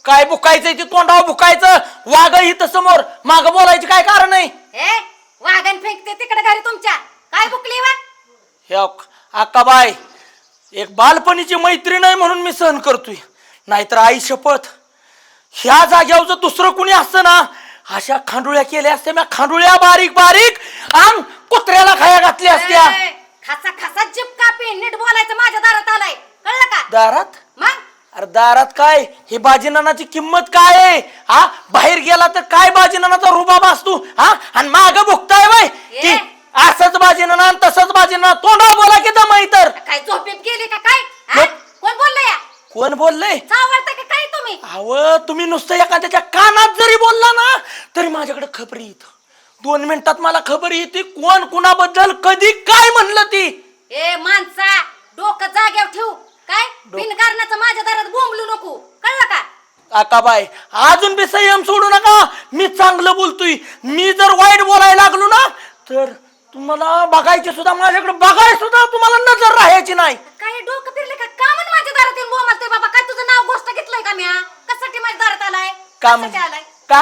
काय बुकायचंय ते तोंडावर बुकायचं. वाघ इथं समोर माग बोलायची काय कारण नाही. हे वागण फेकते तिकडे घरी तुमच्या काय बुकली वा हे अक्काबाई एक बालपणीची मैत्रीण आहे म्हणून मी सहन करतोय, नाहीतर आई शपथ ह्या जाग्यावर जर दुसरं कुणी असतं ना, अशा खांडुळ्या केल्या असत्या मी, खांडुळ्या बारीक बारीक आणि कुत्र्याला खाया घातल्या असत्या. खासा खासा जीप कापी, नीट बोलायचं. माझ्या दारात आलाय, कळलं का? दारात? मग अरे दारात काय, हे बाजीनानाची किंमत काय आहे? हा, बाहेर गेला तर काय बाजीनानाचा रुबाब असतो, हा, आणि माग भुकताय बाय की असंच बाजीनाना आणि तसंच बाजीनाना. तोंडा बोला की दमाई तर. काय झोपेत गेली का काय? हा? कोण बोललं या? कोण बोललंय? चावळता का काय तुम्ही? अहो तुम्ही नुसतं एखाद्याच्या कानात जरी बोलला ना तरी माझ्याकडे खबर येत. 2 मिनिटात मला खबर येते कोण कुणाबद्दल कधी काय म्हणलं ती. ए माणसा, डोकं जाग्यावर ठेवू. काय बिनकारणाचं माझ्या दारात बोंबलू नको, कळलं का? आकाबाई अजून बी संयम सोडू नका. मी चांगलं बोलतोय, मी जर वाईट बोलायला लागलो ना तर तुम्हाला बघायचे सुद्धा, माझ्याकडे बघाय सुद्धा तुम्हाला नजर राहायची नाही. काय डोकं फिरले का? का म्हणून माझ्या दारात येऊन बोंबलतोय बाबा? काय तुझं नाव गोष्ट घेतलंय का म्या? कशासाठी माझ्या दारात आलाय? का कशासाठी आलाय? का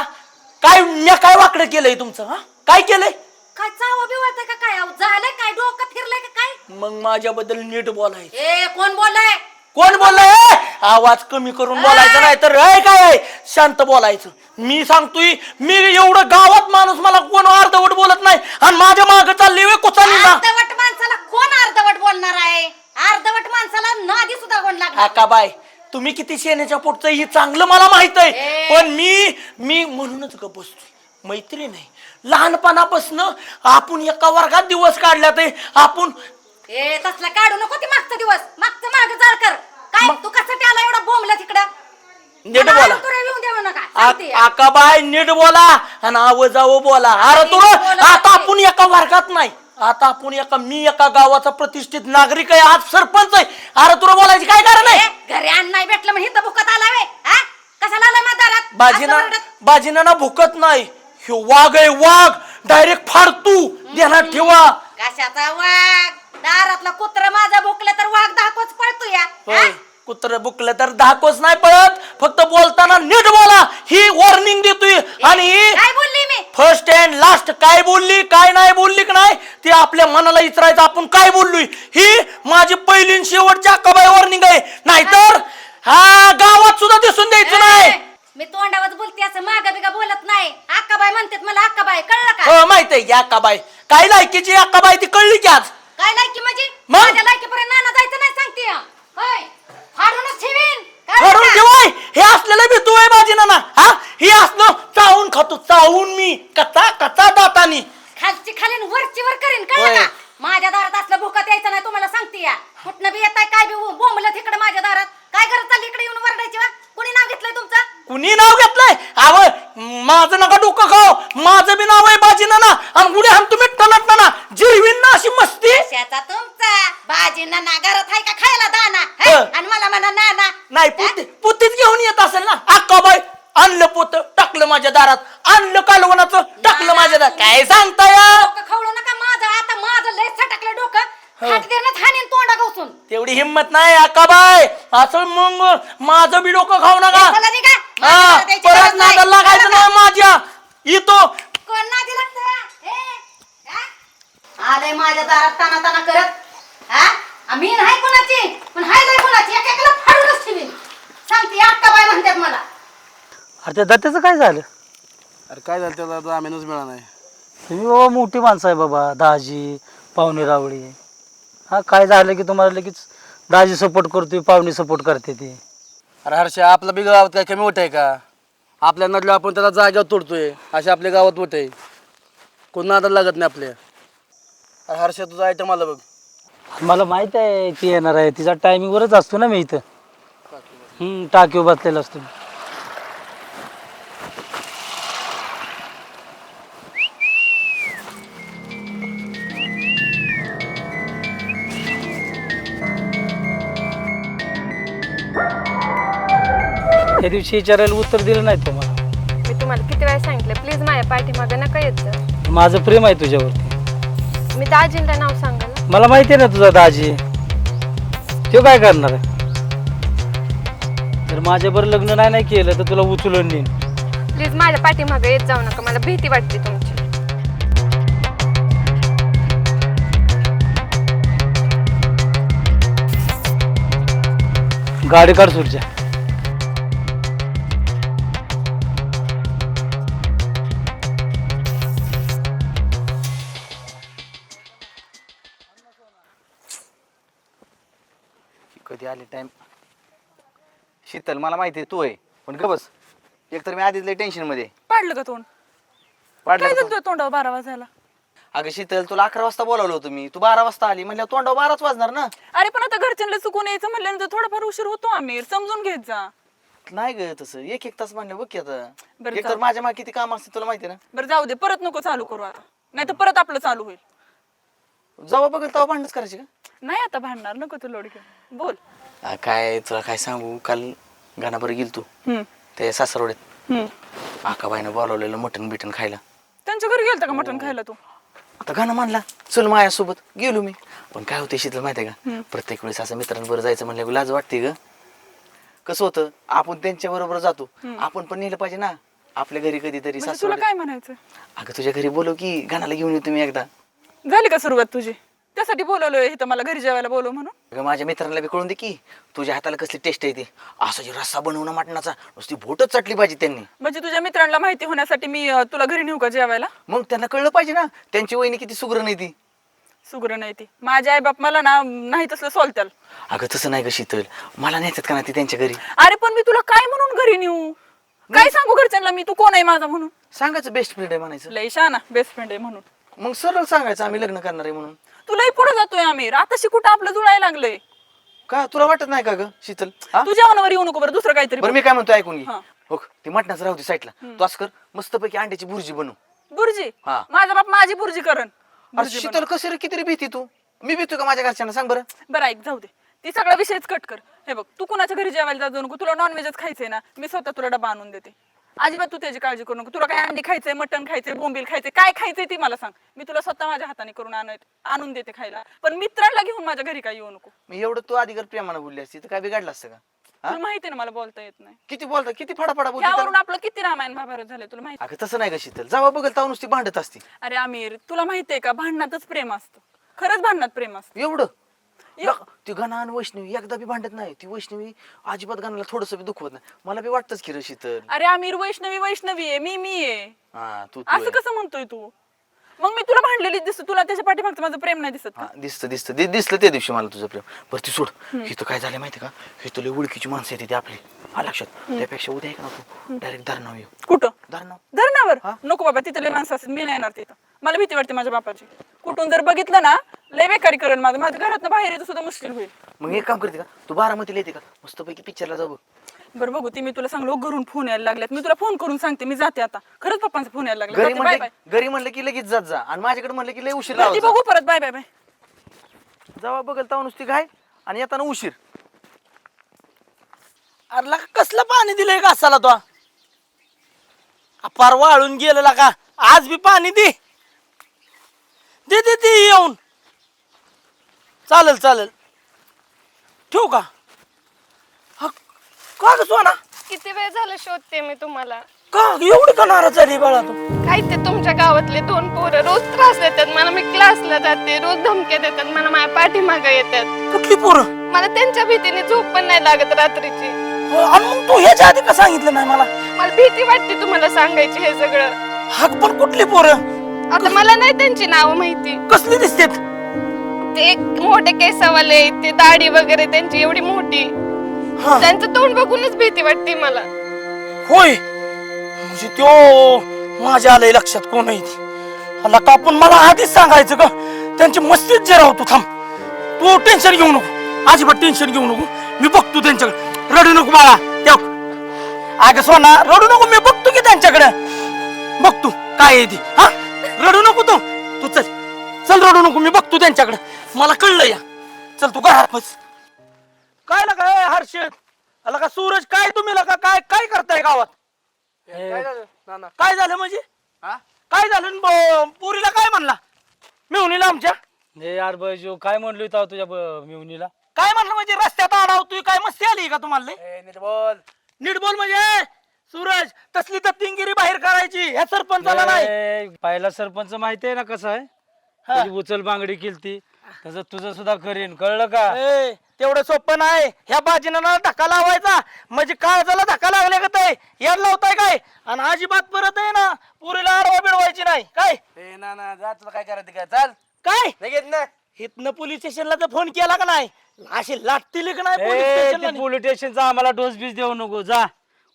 काय मी काय वाकडं केलंय तुमचं? हा, काय केलंय? काय चावा बिवळतंय का काय? अहो, झालंय काय? डोकं फिरलंय का काय? मग माझ्याबद्दल नीट बोलायचं. ए कोण बोललाय? कोण बोललंय? आवाज कमी करून बोलायचं, नाही तर काय आहे शांत बोलायचं. मी सांगतोय, मी एवढं गावात माणूस मला कोण अर्धवट बोलत नाही आणि माझ्या मागे चालली वे कुचाली ना. अर्धवट माणसाला कोण अर्धवट बोलणार आहे? अर्धवट माणसाला नादी सुद्धा कोण लागणार? आकाबाई तुम्ही किती शेण्याच्या पोटचं हे चांगलं मला माहित आहे, पण मी म्हणूनच गप बसतोय. मैत्री नाही, लहानपणापासून आपण एका वर्गात दिवस काढल्यात. आपण ए तसला काढू नको. ते मागचा दिवस मागचं माग जाळ कर. काय तू कशासाठी आला एवढा बोंबला तिकडं? नीट बोला. तुला येऊन देऊ नका, सांगते. आकाबाई नीट बोला आणि आवाजावं बोला. अरे तू आता आपण एका वर्गात नाही, आता आपण मी एका गावाचा प्रतिष्ठित नागरिक आहे, आज सरपंच आहे. अरे तुला बोलायची काय कारण आहे? घरी अन्न नाही भेटलं म्हणून इथं भुकत आला वे? हा? कशाला आलाय माझ्या दारात? बाजीना भुकत नाही, हे वाघ आहे वाघ. डायरेक्ट फाडतू, ध्यानात ठेवा. कशाचा वाघ? दारातला कुत्र माझा भुकलं तर वाघ दाखवच पळतो या. होय, कुत्र बुकलं तर धाकोच नाही पळत. फक्त बोलताना नीट बोला, ही वॉर्निंग देतोय. आणि काय बोलली मी? फर्स्ट अँड लास्ट काय बोलली काय नाही बोलली की नाही ते आपल्या मनाला विचारायचं. आपण काय बोललोय ही माझी पहिली आणि शेवटची आकाबाई वॉर्निंग आहे, नाहीतर हा गावात सुद्धा दिसून द्यायचं नाही. मी तोंडावर बोलते असं मागा बिगा बोलत नाही. अक्काबाई म्हणतात मला, अक्काबाई कळलं का? हो माहित आहे आकाबाई काय लायकीची आकाबाई ती कळली की आज. काय लायकी म्हणजे? मग? माझ्या लायकीपर्यंत नाना जायचं नाही सांगते. होय, फाडूनच ठेवीन. काय फाडून म्हणता? ठेवाय हे असलेलं भीतू आहे माझी नाना. हा, हे असलं चावून खातो, चावून मी कचा कचा दातानी. खालची खालीन वरची वर करीन, कळलं होय. का? माझ्या दारात असलं भुकत यायचं नाही तुम्हाला सांगते या. कुठनं बी येताय काय बी बोंबलं तिकडे माझ्या दारात. काय गरज चालली इकडे येऊन वरडायची? वा कुणी नाव घेतलंय तुमचं? कुणी नाव घेतलंय? अव माझं नका डोकं खाऊ, माझं बी नाव आहे बाजी नाना. आणि उड्या हम तुम्ही टणत नाना जिरवीन ना अशी मस्ती. कशाचा तुमचा बाजी नाना घरात आहे का खायला दाना? आणि मला म्हणा नाना. नाही पुतीच घेऊन येत असेल ना. अक्काबाई आणलं पोत टाकलं माझ्या दारात, आणलं कालवणाचं टाकलं माझ्या दारात. काय सांगताय? डोकं खवळू नका माझं. आता माझं लय सटकलं डोकं. खाटदेरनं हाणीन तोंडा गवसून. तेवढी हिंमत नाही अक्काबाई. असं मग माझं बी डोकं खाऊ नका. चला निघा. हा, माझ्या द्यायची परत गरज नाही. नादाला लागायचं नाही माझ्या. येतो कोण नादी लागतं? आलंय माझ्या दारात ताना ताना करत. हा, मी नाही कोणाची, पण हाय लय कोणाची. एकेकाला फाडूनच ठेवीन. सांगते अक्काबाई म्हणतात मला. अरे त्या दत्ताचं काय झालं? अरे काय झालं त्याला आता आम्हीच मिळा नाही. तुम्ही बाबा मोठी माणसं आहे बाबा, दाजी पाहुणे रावळी. हा, काय झालं की तुम्हाला लगेच दाजी सपोर्ट करतोय, पाहुणे सपोर्ट करते ते. अरे हर्षा आपला बी गावात काय कमी मोठं आहे का? आपल्या नडलं आपण त्याला जागेवर तोडतोय, असे आपल्या गावात मोठं आहे. कोण नादाला लागत नाही आपल्या. अरे हर्षा तुझा आयटम आला बघ. मला माहित आहे ती येणार आहे, तिचा टायमिंगवरच असतो ना मी इथं. टाकीवर बसलेला असतो. त्या दिवशी विचारायला उत्तर दिलं नाही तुम्हाला. मी तुम्हाला किती वेळा सांगितलं, प्लीज माझ्या पाठीमागं नका येत जा. माझं प्रेम आहे तुझ्यावरती. मी दाजींना नाव सांगाल. मला माहिती आहे ना तुझा दाजी, तो काय करणार आहे? जर माझ्याबरोबर लग्न नाही केलं तर तुला उचलून नेईन. प्लीज माझ्या पाठीमागं येत जाऊ नका, मला भीती वाटते तुमची. गाडी काढ सुरच्या. कधी आले टाइम. शीतल मला माहिती आहे तू आहे, पण ग बस. एकतर मी आधीच लय टेन्शन मध्ये आहे. पाडलं का तोंड? वाटलं काय का झालं तुझ्या तोंडावर 12 वाजायला? अगं शीतल, तुला 11 वाजता बोलावलं होतं मी, तू 12 वाजता आली म्हणल्या तोंडावर 12च वाजणार ना. अरे पण आता घरच्यांना चुकून यायचं म्हणल्यानंतर थोडाफार उशीर होतो आमिर, समजून घेत जा. नाही ग तसं, एक तास म्हणलं बघ की आता. बरं एकतर चालेल. माझ्या मागे किती काम असते तुला माहिती आहे बरं जाऊ दे, परत नको चालू करू आता, नाही तर परत आपलं चालू होईल. ना. जेव्हा बघेल तेव्हा भांडणच करायची का? नाही आता भांडणार, नको तू लोड घेऊन बोल. काय तुला काय सांगू, काल गाणाबर गेल तू हम्म, ते सासरवड्यात. हम्म. आकाबाईनं बोलावलेलं मटण बिटन खायला. त्यांच्या घरी गेलता का मटण खायला तू? आता गाणं म्हणला चल माझ्यासोबत, गेलो मी. पण काय होते शीतल माहिती आहे का, प्रत्येक वेळेस असं मित्रांबरोबर जायचं म्हणलं लाज वाटते ग. कसं होतं, आपण त्यांच्या बरोबर जातो, आपण पण नेलं पाहिजे ना आपल्या घरी कधीतरी म्हणजे तुला सासरवड्यात. काय म्हणायचं? अगं तुझ्या घरी बोलव की, गाण्याला घेऊन येतो मी एकदा. झाली का सुरुवात तुझी? त्यासाठी बोलवलोय इथं मला घरी जेवायला बोलव म्हणून. अगं माझ्या मित्रांना बी कळून दे की तुझ्या हाताला कसली टेस्ट आहे ती. असं जे रस्सा बनवणं मटणाचा, नुसती बोटच चटली पाहिजे त्यांनी. म्हणजे तुझ्या मित्रांना माहिती होण्यासाठी मी तुला घरी नेऊ का जेवायला? मग त्यांना कळलं पाहिजे ना त्यांची वहिनी किती सुग्र नाही ती. सुग्र नाही ती माझे आई बाप मला ना नाही तसलं सोलत्याल. अगं तसं नाही ग शीतल, मला न्यायचं का ना ती त्यांच्या घरी. अरे पण मी तुला काय म्हणून घरी नेऊ? काय सांगू घरच्यांना मी तू कोण आहे माझा म्हणून? सांगायचं बेस्ट फ्रेंड आहे म्हणायचं. लय शहाणा बेस्ट फ्रेंड आहे म्हणून. मग सरळ सांगायचं आम्ही लग्न करणार आहे म्हणून. तुलाही पुढे जातोय आमिर, आताशी कुठं आपलं जुळायला लागलंय. का तुला वाटत नाही का ग शीतल? हा? तू जेवणावर येऊ नको बरं, दुसरं काहीतरी बरं मी काय म्हणतो ऐकून घे. हा. हो ती मटणाचं राहू दे साईडला, तू असं कर मस्तपैकी अंड्याची भुर्जी बनव. बुर्जी. हा. माझा बाप माझी बुर्जी करण. अरे शीतल कसं रे, किती रे भीती तू? मी भीतो का माझ्या घरच्यांना सांग बरं. बरं ऐक जाऊ दे, ती सगळा विषयच कट कर. हे बघ तू कुणाच्या घरी जेवायला जाऊ नको, तुला नॉनव्हेजच खायचंय ना, मी स्वतः तुला डबा आणून देते. अजिबात तू त्याची काळजी करू नको. तुला काय अंडी खायचंय, मटण खायचंय, बोंबील खायचंय, काय खायचंय ती मला सांग, मी तुला स्वतः माझ्या हाताने करून आणून देते खायला. पण मित्रांना घेऊन माझ्या घरी काय येऊ नको. मी एवढं तू आधी प्रेमानं बोलली असती तर काय बिघडलं असतं का? तुला माहिती आहे ना मला बोलता येत नाही. किती बोलता, किती फडाफडा बोलते त्यावरून त्याला. आपलं किती रामायण महाभारत झाले तुला माहिती? अगं तसं नाही का शीतल, जेव्हा बघल तेव्हा नुसती भांडत असती. अरे आमिर तुला माहितीये का, भांडणातच प्रेम असतं. खरंच भांडणात प्रेम असतं. एवढं ती गाणं आणि वैष्णवी एकदा बी भांडत नाही. ती वैष्णवी अजिबात गाण्याला थोडस बी दुखवत नाही. मला बी वाटतच की रे शीतल. अरे आमिर वैष्णवी वैष्णवी आहे, मी आहे. हा तू असं कसं म्हणतोय तू? मग मी तुला भांडलेली दिसत, तुला त्याच्या पाठीमागचं माझं प्रेम नाही दिसत का? दिसलं त्या दिवशी मला तुझं प्रेम. बरं ती सोड, इथं काय झालं माहिती का, हे तुला ओळखीची माणसं येते ती आपली. हा लक्षात, त्यापेक्षा उद्या ऐक ना तू डायरेक्ट धरणाव येऊ. कुठं? धरणाव. धरणावर नको बाबा, तिथे लय माणसं असतात, मी नाही येणार तिथं. मला भीती वाटते माझ्या बापाची. कुठून जर बघितलं ना लय बेकारी करेल माझं, माझ्या घरातनं बाहेर येतं सुद्धा मुश्किल होईल. मग एक काम करते का, तू बारामतीला येते का, मस्तपैकी पिक्चरला जाऊ. बरं बघू, ती मी तुला सांगलो घरून फोन यायला लागल्यात, मी तुला फोन करून सांगते, मी जाते आता. खरंच पप्पांचा फोन यायला लागला. घरी बाय म्हणलं बाय. घरी म्हणलं की लगेच जात जा, आणि माझ्याकडे म्हणलं की लय उशीर बरं, ती लावायचा. बघू परत. Bye bye bye. जेव्हा बघल तेव्हा नुसती घाय आणि येताना उशीर. अरे लका कसलं पाणी दिलंय घासाला तो? पार वाळून गेलेला का? आज बी पाणी दे दे दे दे येऊन. चालेल चालेल, ठेवू का? हा, का ग सोना? किती वेळ झालं शोधते मी तुम्हाला. का एवढी का नाराज झाली बाळा तू? काय ते तुमच्या गावातले 2 पोरं रोज त्रास देतात मला. मी क्लासला जाते, रोज धमक्या देतात मला, माझ्या पाठीमागे येतात. कुठली पोरं? मला त्यांच्या भीतीने झोप पण नाही लागत रात्रीची. आणि मग तू ह्याच्या आधी का सांगितलं नाही मला? मला भीती वाटते तुम्हाला सांगायची हे सगळं. हाक पण कुठली पोरं? आता मला नाही त्यांची नाव माहिती. कसली दिसतेत? ते एक मोठे केसावाले, ते दाढी वगैरे त्यांची एवढी मोठी, हा. त्यांचं तोंड बघूनच भीती वाटते मला. होय, म्हणजे तो माझ्या आलंय लक्षात कोण आहे ती. अला का पण मला आधीच सांगायचं का? त्यांची मस्तीत जे राहतो. थांब, तू टेन्शन घेऊ नको, अजिबात टेन्शन घेऊ नको. मी बघतो त्यांच्याकडे. रडू नको बाळा. अगं सोना रडू नको, मी बघतो की त्यांच्याकडे. बघतो काय आहे ती. हा, रडू नको तू. तू चल चल, रडू नको, मी बघतो त्यांच्याकडे. मला कळलं या. चल तू घरात बस. काय लका हर्षद? आला का सूरज? काय तुम्ही लका काय काय करताय गावात? काय झालं म्हणजे? काय झालं? पुरीला काय म्हणला मेहुणीला आमच्या? हे यार बैजो काय म्हणलो होता तुझ्या मिवणीला? काय म्हणलं म्हणजे? रस्त्यात आडावतोय काय? मस्ती आली का तुम्हाला? बोल. नीट बोल म्हणजे. सूरज तसली तर तिंगिरी बाहेर करायची ह्या सरपंचाला नाही. पहिला सरपंच माहितीये ना कसं आहे, त्याची उचल बांगडी केलती, तसं तुझं सुद्धा करीन, कळलं का? तेवढं सोपं नाही. ह्या बाजीनाला धक्का लावायचा म्हणजे काळजाला धक्का लागले का ते याड लावताय काय? आणि अजिबात परत आहे ना पुरीला आडवा बिडवायची नाही काय ए ना ना जा तुला काय करायचं काय चाल काय लगेच ना इथनं पोलीस स्टेशनला तर फोन केला का नाही? अशी लाटतील का नाही पोलीस स्टेशनला? पोलीस स्टेशनचा आम्हाला डोस बीस देऊ नको. जा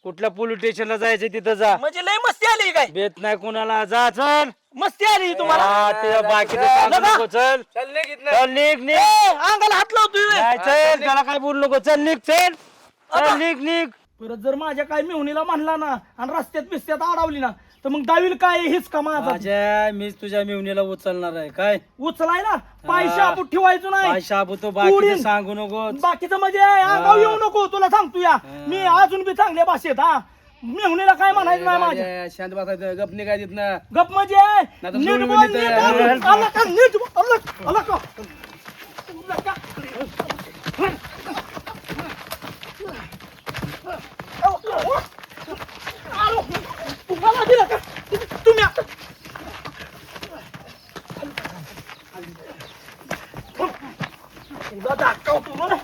कुठल्या पोलीस स्टेशनला जायचं तिथं जा. म्हणजे लय मस्ती आली काय? बेत नाही कुणाला. जा चल. मस्ती आली तुम्हाला? हा, ते बाकीचं सांगू नका. नको. चल चल निघ इथनं. चल निघ निघ. ए, अंगाला हात लावतोय नाही, चल त्याला काय बोलू नको. चल निघ चल. आता- चल निघ निघ. परत जर माझ्या काय मेहुणीला म्हणला ना आणि रस्त्यात बिस्त्यात अडवली ना तर मग दावील काय हीच का माझा माझ्या मीच तुझ्या मेवणीला उचलणार आहे काय. उचलायला पैसे आपण ठेवायचो नाही. पैसा तो बाकीचं पुढील- सांगू नको. बाकीचं म्हणजे अंगाव येऊ नको तुला सांगतो या मी अजून बी चांगल्या भाषेत हा मेहुणीला काय म्हणायचं नाही माझ्या शांत बसायचं गप निघाय तिथनं. गप म्हणजे तर नीट जोडी बोल, बोलली नीट तर- बोल. आला का? नीट बोल. आला का? आला का? आलो. तुम्हाला दिलं का? तुम्ही आता तुला दाखवतो ना.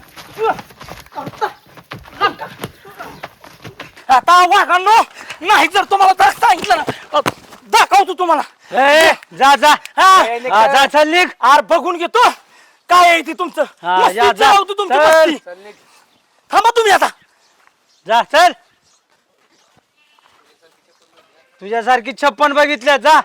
आता वाघांनो नाही जर तुम्हाला तर सांगितलं ना दाखवतो तुम्हाला. ए, जा जा. हा, जा चल निघ. आर बघून घेतो काय आहे ते तुमचं. हा, मस्ती या, जा. चालवतो तुमची चल. मस्ती. थांबा तुम्ही आता. जा चल. तुझ्यासारखी 56 बघितल्या. जा.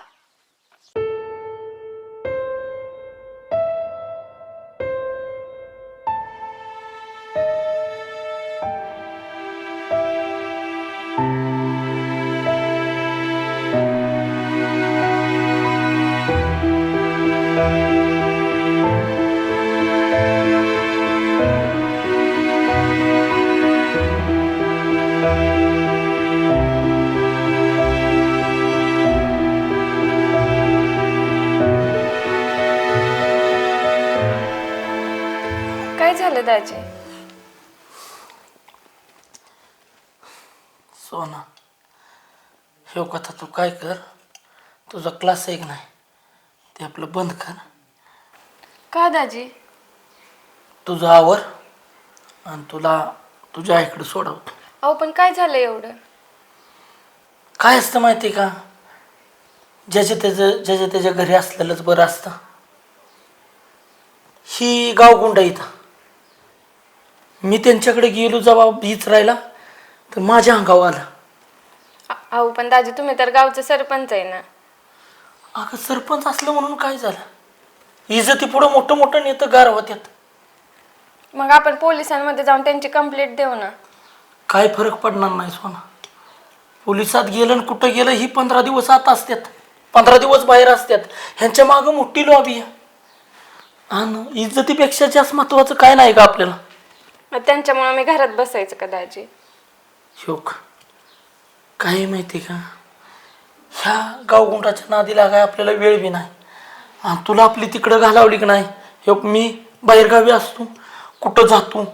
काय झालं दाजी? सोना हे कथा तू काय कर तुझा क्लास आहे की नाही ते आपलं बंद कर. का दाजी? तुझं आवर आणि तुला तुझ्या आईकडे सोडवतो. अहो पण काय झालं एवढं? काय असतं माहिती का ज्याच्या त्याच्या घरी असलेलंच बरं असतं. ही गावगुंडा इथं मी त्यांच्याकडे गेलो जबाब हीच राहिला तर माझ्या अंगावर आलं. अहो पण दाजी तुम्ही तर गावचे सरपंच आहे ना. अगं सरपंच असलं म्हणून काय झालं इज्जती पुढं मोठं मोठं नेतं गार होत्यात. मग आपण पोलिसांमध्ये जाऊन त्यांची कंप्लेंट देऊ ना. काय फरक पडणार नाही सोना. पोलिसात गेलं आणि कुठं गेलं ही 15 दिवस आत असतात 15 दिवस बाहेर असतात. ह्यांच्या मागं मोठी लॉबी आहे आणि इज्जतीपेक्षा जास्त महत्वाचं काय नाही का आपल्याला. मग त्यांच्यामुळे मी घरात बसायचं का दाजी? शोक काय माहिती का ह्या गावगुंडाच्या नादीला काय आपल्याला वेळ बी नाही आणि तुला आपली तिकडं घालावली की नाही. हे मी बाहेरगावी असतो कुठं जातो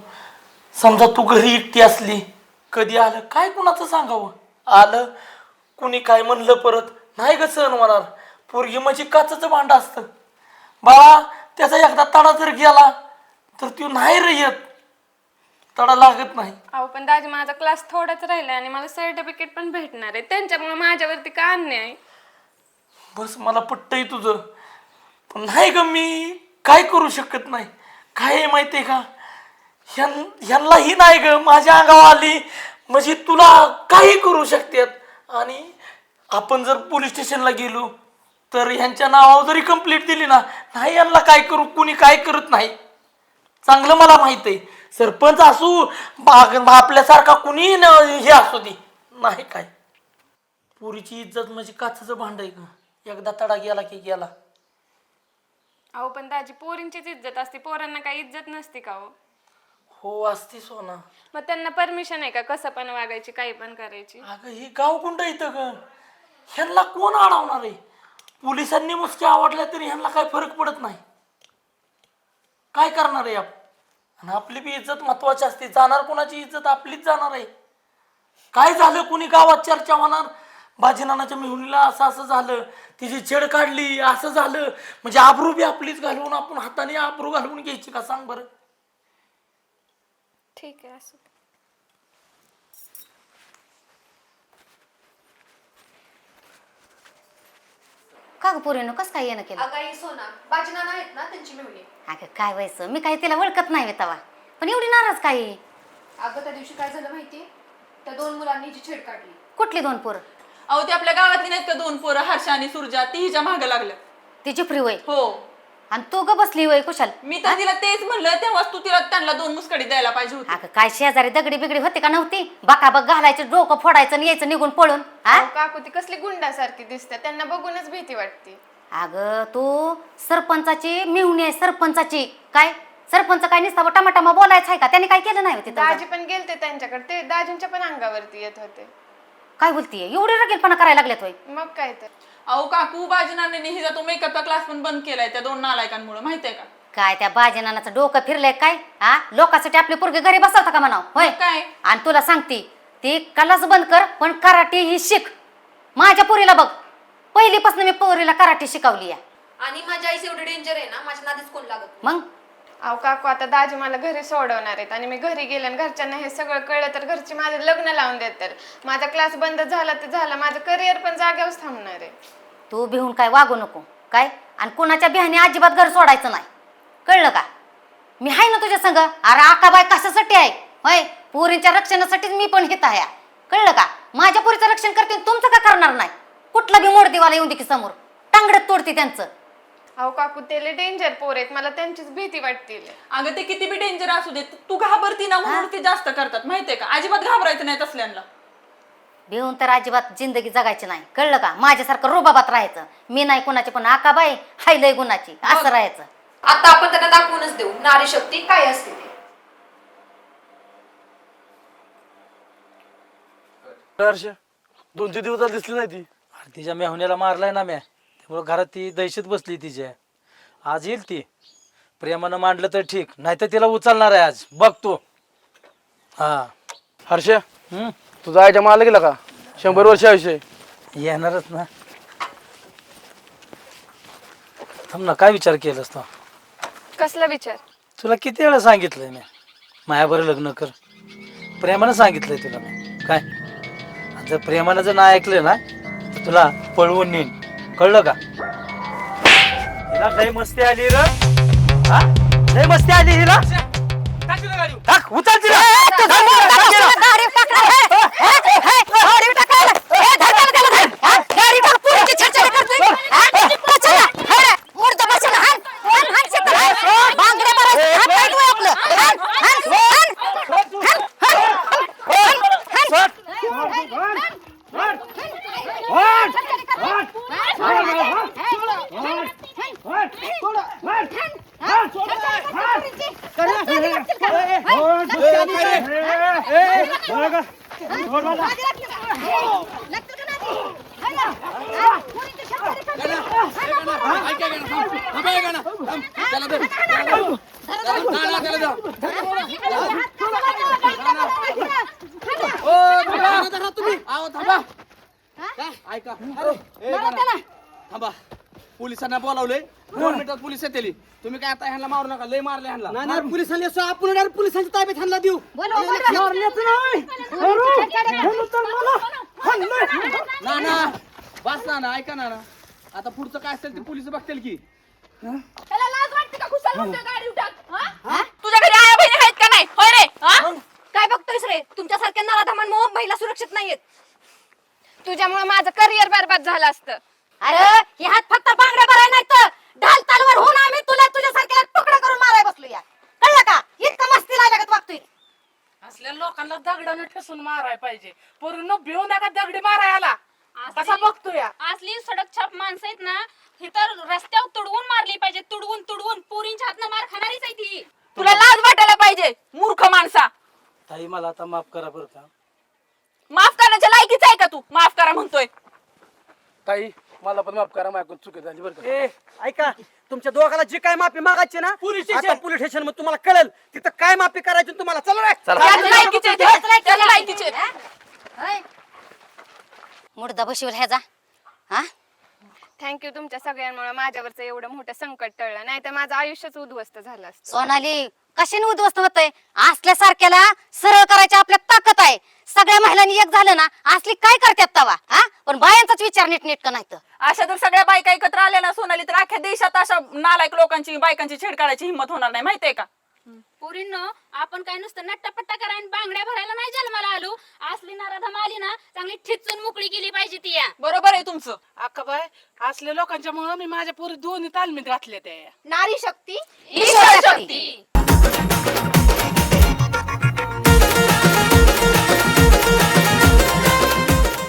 समजा तू घरी एकटी असली कधी आलं काय कुणाचं सांगावं आलं कुणी काय म्हणलं परत नाही ग सहन होणार. पोरगी म्हणजे काचचं भांड असतं बाळा. त्याचा एकदा तडा जर गेला तर तो नाही रे येत तडा लागत नाही. अहो पण दाजी माझा क्लास थोडाच राहिलाय आणि मला सर्टिफिकेट पण भेटणार आहे. त्यांच्यामुळे माझ्यावरती का अन्याय? बस मला पटतंय तुझं पण नाही ग मी काय करू शकत नाही. काय आहे माहितीये का ह्यांना ही नाही ग माझ्या अंगावर आली म्हणजे तुला काही करू शकतात. आणि आपण जर पोलीस स्टेशनला गेलो तर ह्यांच्या नावावर जरी कंप्लेंट दिली ना नाही यांना काय करू कुणी काय करत नाही. चांगलं मला माहित आहे सरपंच असू आपल्यासारखा कुणी हे असू दे नाही काय. पुरीची इज्जत म्हणजे काचचं भांड आहे ग एकदा तडा गेला की गेला. अहो पण दाजी पोरींचीच इज्जत असते पोरांना काही इज्जत नसते का? हो हो असते सोना. मग त्यांना परमिशन आहे का कसं पण वागायची काही पण करायची? अगं ही गावगुंड इथं ग ह्यांना कोण अडवणार आहे. पोलिसांनी मुसक्या आवडल्या तरी ह्यांना काय फरक पडत नाही. काय करणार आहे आणि आपली बी इज्जत महत्वाची असते. जाणार कोणाची इज्जत आपलीच जाणार आहे. काय झालं कुणी गावात चर्चा होणार बाजीनानाच्या मेहुणीला असं असं झालं तिची छेड काढली असं झालं म्हणजे आबरू बी आपलीच घालवून आपण हाताने आबरू घालवून घ्यायची का सांग बरं. ठीक आहे असं. का ग पोरीनं कसं काय येणं केलं? अगाई सोना बाजनाना आहेत ना त्यांची मेहुणी. अगं काय व्हायचं, मी काही तिला ओळखत नाही बे तवा, पण एवढी नाराज काय आहे? अगं त्या दिवशी काय झालं माहितीये, त्या 2 मुलांनी जी छेड काढली. कुठली 2 पोरं? अहो ते आपल्या गावातली नाहीत का 2 पोरं, हर्षा आणि सुरजा, ती हिच्या मागे लागलं. ती चिपरी वय हो, आणि तू ग बसली वय कुशाल. मी तर तिला तेच म्हणलं तेव्हाच तू तिला त्यांना 2 मुस्कडी द्यायला पाहिजे होती. अगं काय शेजारी दगडी बिगडी होती का नव्हती? बकाबक घालायचं, डोकं फोडायचं आणि यायचं निघून पळून. हा अहो, काकू ती कसली गुंडासारखी दिसते, त्यांना बघूनच भीती वाटते. अगं तू सरपंचाची मेहुणी आहे, सरपंचाची. काय सरपंच काय नुसता टमाटमा बोलायचं आहे का? त्याने काय केलं नाही तिथं? दाजी पण गेलते त्यांच्याकडे, ते दाजींच्या पण अंगावरती येत होते. काय बोलतीये, एवढी रगेलपणा करायला लागलेत होय? मग काय तर. अहो काकू बाजनाने हिचा तो मेकअपचा क्लास पण बंद केलाय त्या 2 नालायकांमुळे, माहितीये का? काय त्या बाजीनानाचं डोकं फिरलंय काय? हा लोकांसाठी आपली पोरगी घरी बसवता का म्हणाव होय? मग काय? आणि तुला सांगते ती क्लास बंद कर, पण कराटे ही शिक. माझ्या पोरीला बघ, पहिलीपासून मी पोरीला कराटे शिकवली आहे. आणि माझ्या आईच एवढी डेंजर आहे ना, माझ्या नादीच कोण लागत नाही. मग अहो काकू आता दाजी मला घरी सोडवणार आहेत आणि मी घरी गेले आणि घरच्यांना हे सगळं कळलं तर घरची माझं लग्न लावून देतात. माझा क्लास बंद झाला तर झाला, माझं करिअर पण जागेवरच थांबणार आहे. तू भिवून काय वागू नको काय, आणि कोणाच्या बिहाने अजिबात घर सोडायचं नाही, कळलं का? मी आहे ना तुझ्या संग. अरे आकाबाई कशासाठी आहे होय? पोरींच्या रक्षणासाठीच मी पण हित आहे, कळलं का? माझ्या पोरीचं रक्षण करते, तुमचं का करणार नाही? कुठला बी मोडदेवाला येऊन दे की समोर, टांगडत तोडते त्यांचं. अहो काकू ते डेंजर पोर आहेत, मला त्यांचीच भीती वाटते. अगं ते किती बी डेंजर असू दे, तू घाबरती ना म्हणून ते जास्त करतात, माहितीये का? अजिबात घाबरायचं नाही तसल्यांना. भिवून तर अजिबात जिंदगी जगायची नाही, कळलं का? माझ्यासारखं रुबाबात राहायचं. मी नाही कोणाची, पण आकाबाई हाय लय गुणाची, असं राहायचं. आता आपण त्यांना दाखवूनच देऊ नारी शक्ती काय असते ते. हर्ष 2-3 दिवस दिसली नाही ती. अरे तिच्या मेहुण्याला मारलाय ना म्या, त्यामुळे घरात ती दहशत बसली तिच्या. आज येईल ती, प्रेमानं मांडलं तर ठीक, नाही तर तिला उचलणार आहे आज, बघ तू. हा हर्ष तुझा आईच्या माला गेला का? 100 वर्ष आयुष्य. येणारच ना. थांब ना, काय विचार केलास तू? कसला विचार? तुला किती वेळा सांगितलंय मी मायाबरोबर लग्न कर, प्रेमानं सांगितलंय तुला मी. काय जर प्रेमानं जर नाही ऐकलं ना तर तुला पळवून नेईन, कळलं का? हिला लय मस्ती आली र, हा लय मस्ती आली हिला. टाक, उचल तिला. थांबा, पोलिसांना बोलावलंय, 2 मिनिटात पोलीस येतील. तुम्ही काय आता ह्यांना मारू नका, लय मारले ह्यांना. नाही पोलिसांनी आपण पोलिसांच्या ताब्यात ह्यांना देऊ. ना बस ना, ऐका ना. आता पुढचं काय असेल ते पोलीस बघतील की. त्याला लाज वाटते का? खुशाल म्हणतोय गाडी उठाक. तुझ्या घरी आया बहिणी आहेत का नाही? होय रे. काय बघतोयस रे? तुमच्यासारख्या नराधमान महिला सुरक्षित नाहीयेत. तुझ्यामुळे माझं करिअर बरबाद झालं असतं. अरे ही हात फक्त बांगड्या भराय नाही तर ढाल तलवार होऊन आम्ही तुला तुझ्यासारख्याला तुकडा करून माराय बसलो या, कळलं का? इतकं मस्ती लागत वागतोय. असल्या लोकांना दगडाने ठेसून माराय पाहिजे, पूर्ण भिवू नका दगडी मारायला. कसा बघतोय असली सडक छाप माणसं आहेत ना, ही तर रस्त्यावर तुडवून मारली पाहिजे, तुडवून तुडवून. पोरींच्या हातनं मार खाणारीच आहे ती. तुला लाज वाटायला पाहिजे मूर्ख माणसा. ताई मला आता माफ करा बरं का. माफ करण्याच्या लायकीच आहे का तू? माफ करा म्हणतोय. ताई मला पण माफ करा, माझ्याकडून चुकी झाली बरं का. ए ऐका, तुमच्या दोघाला जे काय माफी मागायची ना, पोलीस आता पोलीस स्टेशन मध्ये तुम्हाला कळेल तिथं काय माफी करायची तुम्हाला. चला रे. त्याच्या लायकीचे आहेत, त्याच्या लायकीचे आहेत. मुर्दा बशिवल ह्याचा. हा थँक्यू, तुमच्या सगळ्यांमुळे माझ्यावरचं एवढं मोठं संकट टळलं, नाही तर माझं आयुष्यच उद्ध्वस्त झालं असतं. सोनाली कशाने उद्ध्वस्त होतंय? असल्यासारख्याला सरळ करायची आपल्यात ताकद आहे. सगळ्या महिलांनी एक झालं ना, असली काय करतात तवा? हा, पण बायांचाच विचार नीटनेटका नाही तर. अशा जर सगळ्या बायका एकत्र आल्या ना सोनाली, तर अख्ख्या देशात अशा नालायक लोकांची बायकांची छेड काढायची हिंमत होणार नाही, माहितीये का? पोरींनो, आपण काय नुसतं नट्टापट्टा करा आणि बांगड्या भरायला नाही जन्माला आलो. असली नराधम आली ना, चांगली ठिचून मोकळी केली पाहिजे ती या. बरोबर आहे तुमचं. अक्काबाई, असल्या लोकांच्या मुळे मी माझ्या पोरी दोन्ही तालमीत घातल्या त्या. नारी शक्ती ईश्वर शक्ती.